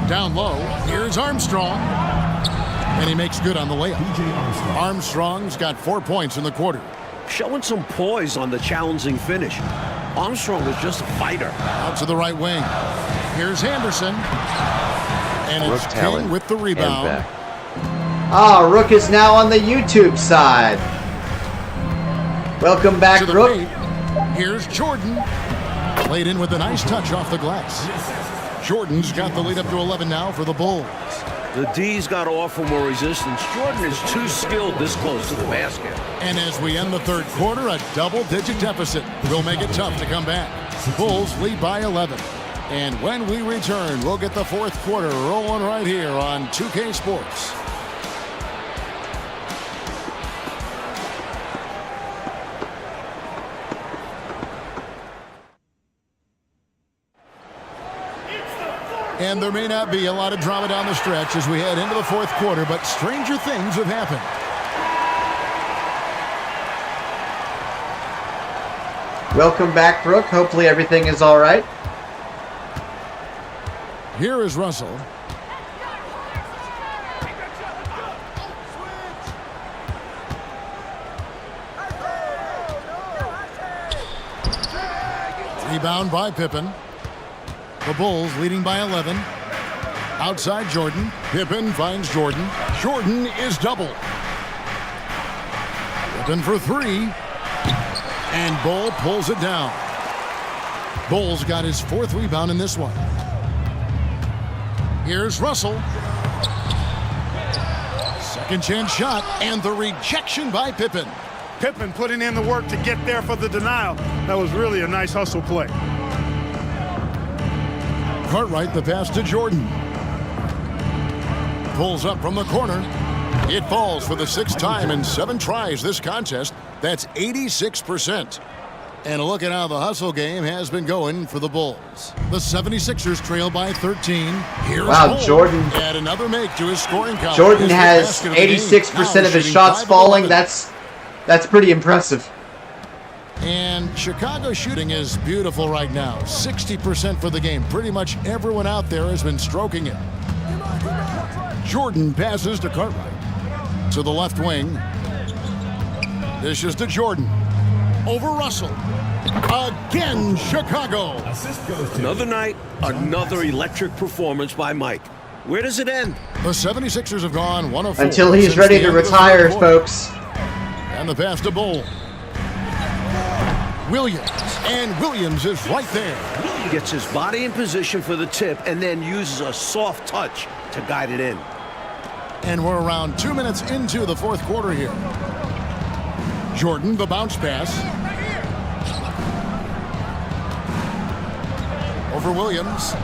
Down low. Here's Armstrong. And he makes good on the layup. Armstrong's got 4 points in the quarter. Showing some poise on the challenging finish. Armstrong was just a fighter. Out to the right wing. Here's Anderson. And it's King with the rebound. Rook is now on the YouTube side. Welcome back, Rook. Here's Jordan. Played in with a nice touch off the glass. Jordan's got the lead up to 11 now for the Bulls. The D's got to offer more resistance. Jordan is too skilled this close to the basket. And as we end the third quarter, a double-digit deficit will make it tough to come back. Bulls lead by 11. And when we return, we'll get the fourth quarter rolling right here on 2K Sports. And there may not be a lot of drama down the stretch as we head into the fourth quarter, but stranger things have happened. Welcome back, Brooke. Hopefully everything is all right. Here is Russell. Rebound by Pippen. The Bulls leading by 11. Outside Jordan. Pippen finds Jordan. Jordan is doubled. Pippen for 3. And Bull pulls it down. Bull's got his 4th rebound in this one. Here's Russell. Second chance shot. And the rejection by Pippen. Pippen putting in the work to get there for the denial. That was really a nice hustle play. Cartwright the pass to Jordan. Pulls up from the corner. It falls for the 6th time in 7 tries this contest. That's 86%. And look at how the hustle game has been going for the Bulls. The 76ers trail by 13. Here's wow, Jordan. Add another make to his scoring count. Jordan has 86% of his shots falling. That's pretty impressive. And Chicago shooting is beautiful right now. 60% for the game. Pretty much everyone out there has been stroking it. Jordan passes to Cartwright. To the left wing. Dishes to Jordan. Over Russell. Again, Chicago. Another night, another electric performance by Mike. Where does it end? The 76ers have gone 1-4. Until he's ready to retire, folks. And the pass to Bull. Williams. And Williams is right there. He gets his body in position for the tip and then uses a soft touch to guide it in. And we're around 2 minutes into the fourth quarter here. Jordan, the bounce pass. Over Williams.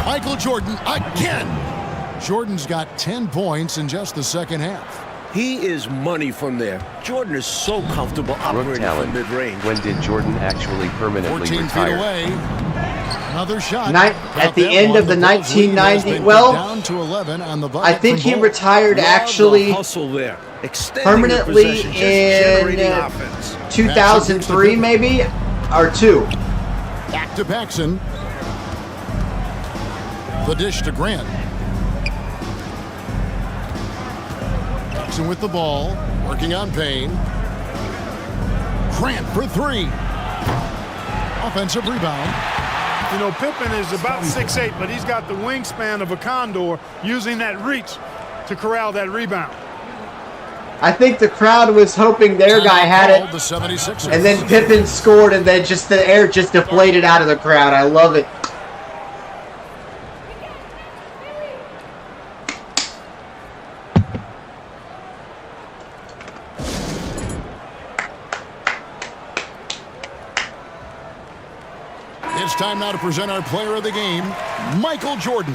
Michael Jordan again. Jordan's got 10 points in just the second half. He is money from there. Jordan is so comfortable operating from mid-range. When did Jordan actually permanently 14 retire? feet away. Another shot. At the end of the 1990, well, down to 11 on the I think he retired actually permanently in 2003 maybe, or 2. Back to Paxson. The dish to Grant. Paxson with the ball, working on Payne. Grant for 3. Offensive rebound. You know, Pippen is about 6'8", but he's got the wingspan of a condor, using that reach to corral that rebound. I think the crowd was hoping their guy had it, The 76ers. and then Pippen scored, and then just the air just deflated out of the crowd. I love it. It's time now to present our player of the game, Michael Jordan.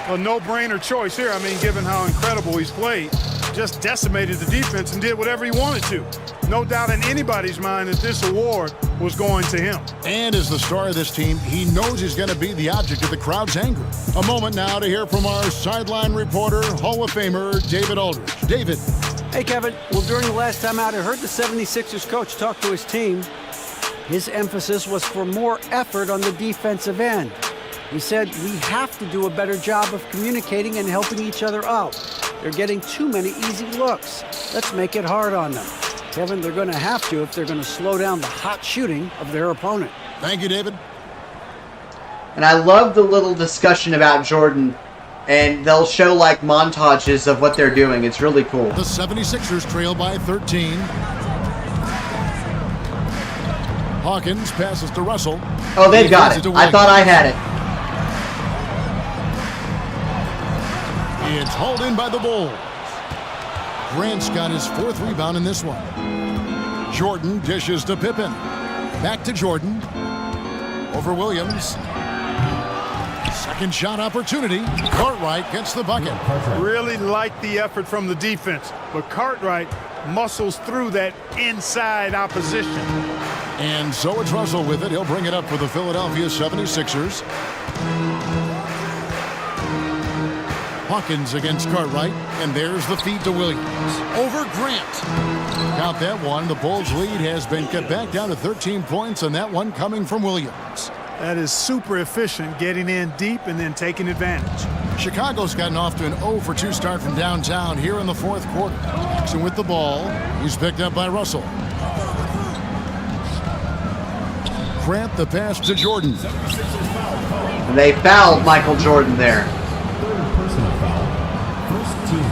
A no-brainer choice here. I mean, given how incredible he's played, just decimated the defense and did whatever he wanted to. No doubt in anybody's mind that this award was going to him. And as the star of this team, he knows he's going to be the object of the crowd's anger. A moment now to hear from our sideline reporter, Hall of Famer, David Aldridge. David. Hey, Kevin. Well, during the last time out, I heard the 76ers coach talk to his team. His emphasis was for more effort on the defensive end. He said, we have to do a better job of communicating and helping each other out. They're getting too many easy looks. Let's make it hard on them. Kevin, they're going to have to if they're going to slow down the hot shooting of their opponent. Thank you, David. And I love the little discussion about Jordan, and they'll show like montages of what they're doing. It's really cool. The 76ers trail by 13. Hawkins passes to Russell. Oh, they've got it. I thought I had it. It's hauled in by the Bulls. Grant's got his 4th rebound in this one. Jordan dishes to Pippen. Back to Jordan. Over Williams. Second shot opportunity. Cartwright gets the bucket. Really like the effort from the defense, but Cartwright muscles through that inside opposition. And so it's Russell with it. He'll bring it up for the Philadelphia 76ers. Hawkins against Cartwright, and there's the feed to Williams. Over Grant. Count that one. The Bulls' lead has been cut back down to 13 points, and that one coming from Williams. That is super efficient, getting in deep and then taking advantage. Chicago's gotten off to an 0-for-2 start from downtown here in the fourth quarter. Jackson with the ball. He's picked up by Russell. Grant the pass to Jordan. They fouled Michael Jordan there. Third personal foul. First team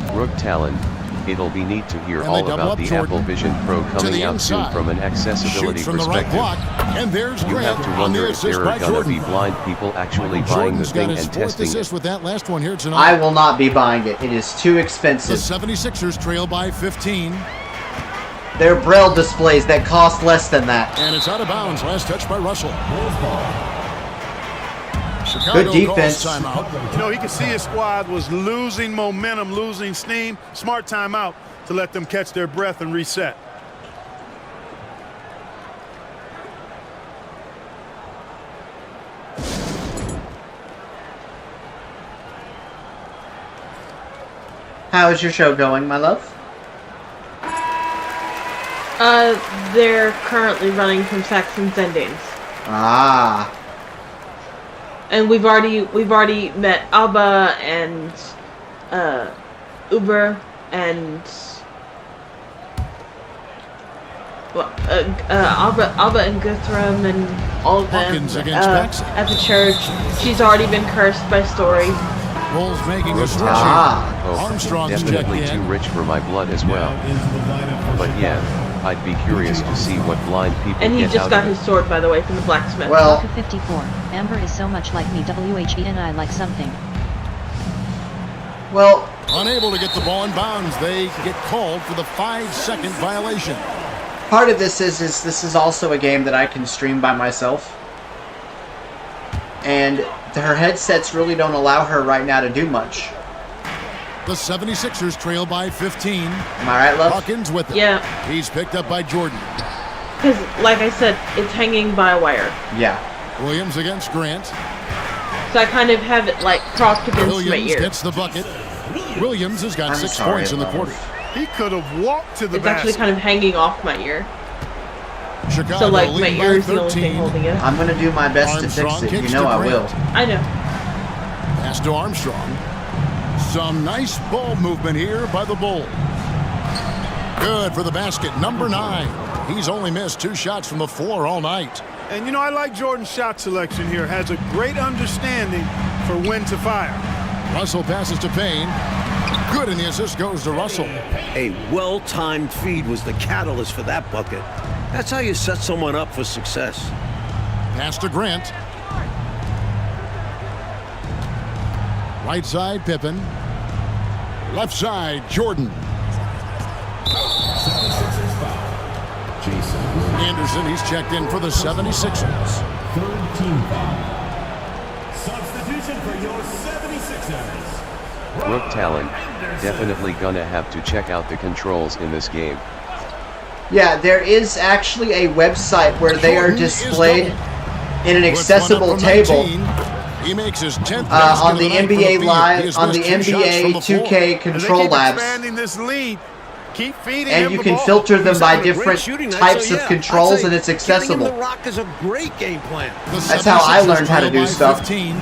foul. Rook Talon. It'll be neat to hear And all double about up the Jordan. Apple Vision Pro coming out soon inside. from an accessibility Shoots from the right perspective. block, and there's You Grant have to on wonder the if there assist are by gonna Jordan. be blind people actually buying the Jordan's thing got his and 4th testing assist it. with that last one here tonight. I will not be buying it. It is too The expensive. 76ers trail by 15. They're Braille displays that cost less than that. And it's out of bounds. Last touch by Russell. Chicago Good defense. calls timeout. You know, he could see his squad was losing momentum, losing steam. Smart timeout to let them catch their breath and reset. How is your show going, my love? They're currently running from Saxon's endings. Ah. And we've already met Alba and Uber and Alba and Guthrum and all of them Hawkins against Baxter. at the church. She's already been cursed by Story. Bulls making a switch Ah. here. Oh, Armstrong's checked definitely in. too rich for my blood as well. Into the lineup for But yeah, I'd be curious to see what blind people And he get just out got of his it. sword, by the way, from the blacksmith. Well, Vodka 54. Amber is so much like me. WHENI like something. well, Unable to get the ball in bounds. They get called for the 5-second violation. part of this is this is also a game that I can stream by myself. And her headsets really don't allow her right now to do much. The 76ers trail by 15. Am I right, love? Hawkins with it. Yeah, He's picked up by Jordan. because, like I said, it's hanging by a wire. Yeah. Williams against Grant. So I kind of have it, like, propped against my Williams ear. gets the bucket. Williams has got I'm 6 sorry, points in the love. quarter. He could have walked to the It's actually basket. kind of hanging off my ear. Chicago So, like, my leading by ear is the only 13. thing holding it. I'm gonna do my best to Armstrong fix it. You kicks know to I will. Grant. I know. Pass to Armstrong. Some nice ball movement here by the Bulls. Good for the basket, number 9. He's only missed 2 shots from the floor all night. And you know, I like Jordan's shot selection here. Has a great understanding for when to fire. Russell passes to Payne. Good, and the assist goes to Russell. A well-timed feed was the catalyst for that bucket. That's how you set someone up for success. Pass to Grant. Right side, Pippen. Left side, Jordan. 76ers foul. Jason Anderson, he's checked in for the 76ers. third team foul. Substitution for your 76ers. Brooke Talon, definitely gonna have to check out the controls in this game. Yeah, there is actually a website where they are Jordan is displayed double. in an Puts one up accessible from table 19. He makes his 10th on the basket of night from NBA field. He Live, has on the missed 2 shots NBA from the floor. 2K As they Control keep Labs, expanding this lead, keep feeding and him you the can ball. filter them He's by having a great different shooting night, types so of yeah, controls, I'd say and it's getting him accessible. the rock is a great game plan. The That's how I 76ers learned how to trail do by stuff. 15.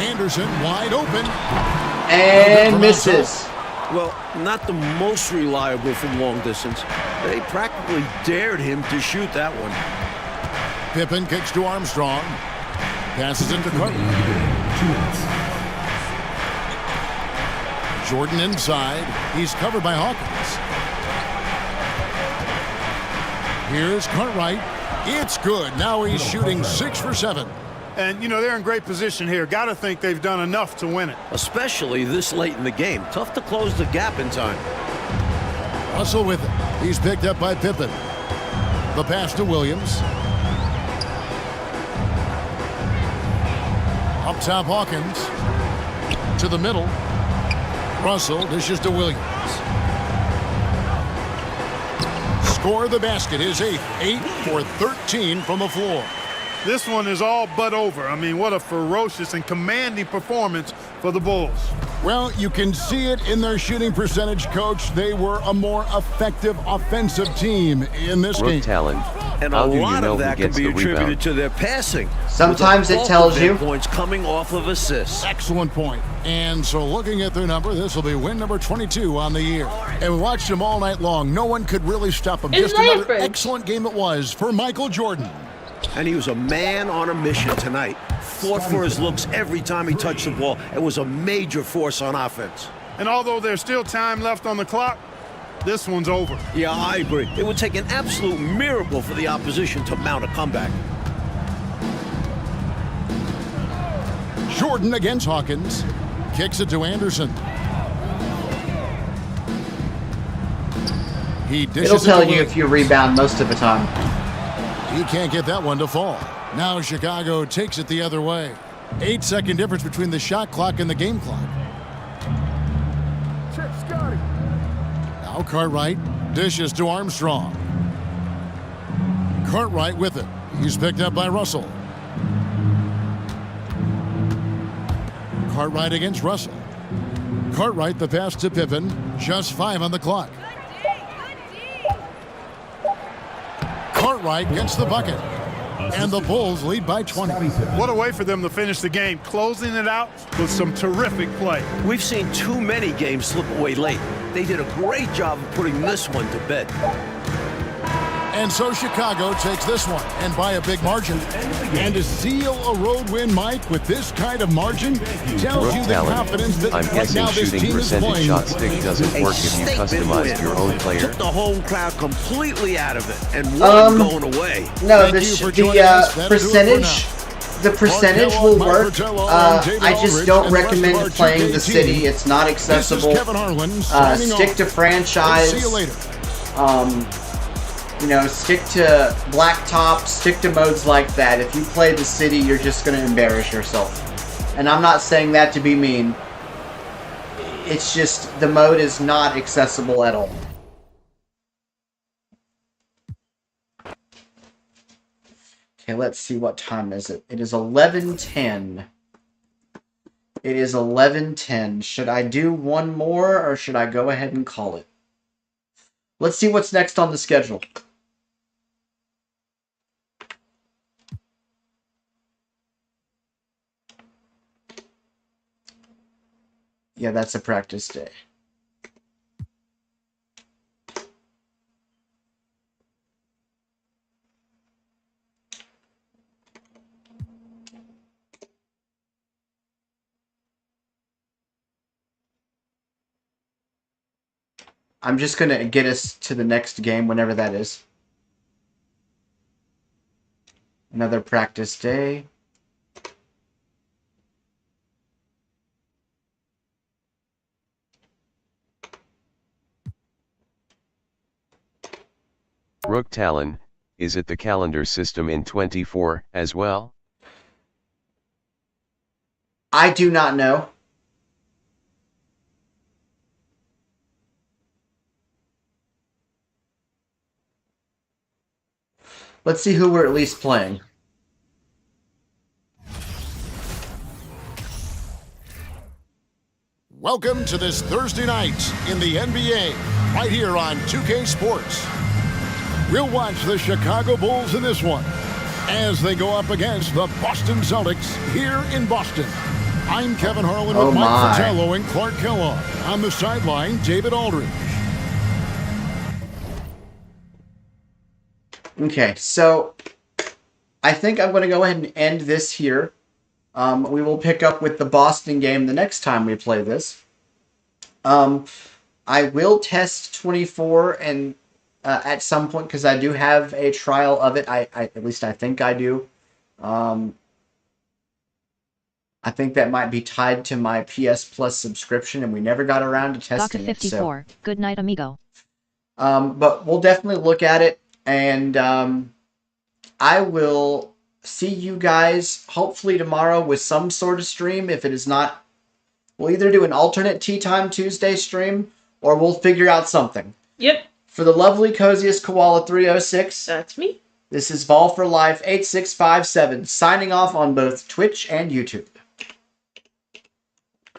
Anderson wide open. And From misses. Well, not the most reliable from long distance. They practically dared him to shoot that one. Pippen kicks to Armstrong. Passes into Carter. Jordan inside. He's covered by Hawkins. Here's Cartwright. It's good. Now he's shooting 6 for 7. And, you know, they're in great position here. Got to think they've done enough to win it. Especially this late in the game. Tough to close the gap in time. Russell with it. He's picked up by Pippen. The pass to Williams. Up top, Hawkins. To the middle. Russell dishes to Williams. Score the basket. His 8th. 8 for 13 from the floor. This one is all but over. I mean, what a ferocious and commanding performance for the Bulls. Well, you can see it in their shooting percentage, Coach. They were a more effective offensive team in this Brooke game. Talon, And how a do you lot know of who that can gets be the attributed rebound? to their passing. Sometimes With it the tells bulk of their you. points coming off of assists. Excellent point. And so looking at their number, this will be win number 22 on the year. And we watched them all night long. No one could really stop them. It's Just another leverage. excellent game it was for Michael Jordan. And he was a man on a mission tonight. Fought for his looks every time he touched the ball. It was a major force on offense. And although there's still time left on the clock, this one's over. Yeah, I agree. It would take an absolute miracle for the opposition to mount a comeback. Jordan against Hawkins. Kicks it to Anderson. He dishes It'll it tell to you Williams. if you rebound most of the time. He can't get that one to fall. Now Chicago takes it the other way. 8-second difference between the shot clock and the game clock. Now Cartwright dishes to Armstrong. Cartwright with it. He's picked up by Russell. Cartwright against Russell. Cartwright the pass to Pippen. Just 5 on the clock. Cartwright gets the bucket. And the Bulls lead by 20. What a way for them to finish the game, closing it out with some terrific play. We've seen too many games slip away late. They did a great job of putting this one to bed. And so Chicago takes this one, and by a big margin. And to seal a road win, Mike, with this kind of margin, tells Rook you the talent. confidence that I'm right guessing now this shooting team is percentage playing. shot stick doesn't work if you customize your own player. Took the home crowd completely out of it, and one going away. No, Thank you for joining us. That'll do it for percentage. The percentage will work. I just don't recommend playing the city. It's not accessible. Kevin Harlan signing Stick off. to franchise. See you later. Stick to blacktop, stick to modes like that. If you play the city, you're just going to embarrass yourself. And I'm not saying that to be mean. It's just the mode is not accessible at all. Okay, let's see, what time is it? It is 11:10. It is 11:10. Should I do one more, or should I go ahead and call it? Let's see what's next on the schedule. Yeah, that's a practice day. I'm just going to get us to the next game, whenever that is. Another practice day. Rook Talon, is it the calendar system in 24 as well? I do not know. Let's see who we're at least playing. Welcome to this Thursday night in the NBA, right here on 2K Sports. We'll watch the Chicago Bulls in this one as they go up against the Boston Celtics here in Boston. I'm Kevin Harlan with Mike Fratello and Clark Kellogg. On the sideline, David Aldridge. Okay, so I think I'm going to go ahead and end this here. We will pick up with the Boston game the next time we play this. I will test 24 and at some point, because I do have a trial of it. I at least I think I do. I think that might be tied to my PS Plus subscription, and we never got around to testing Baka 54. it. So. Good night, amigo. But we'll definitely look at it, and I will see you guys hopefully tomorrow with some sort of stream. If it is not, we'll either do an alternate Tea Time Tuesday stream, or we'll figure out something. Yep. For the lovely coziest koala 306, That's me. this is Vol for Life 8657 signing off on both Twitch and YouTube.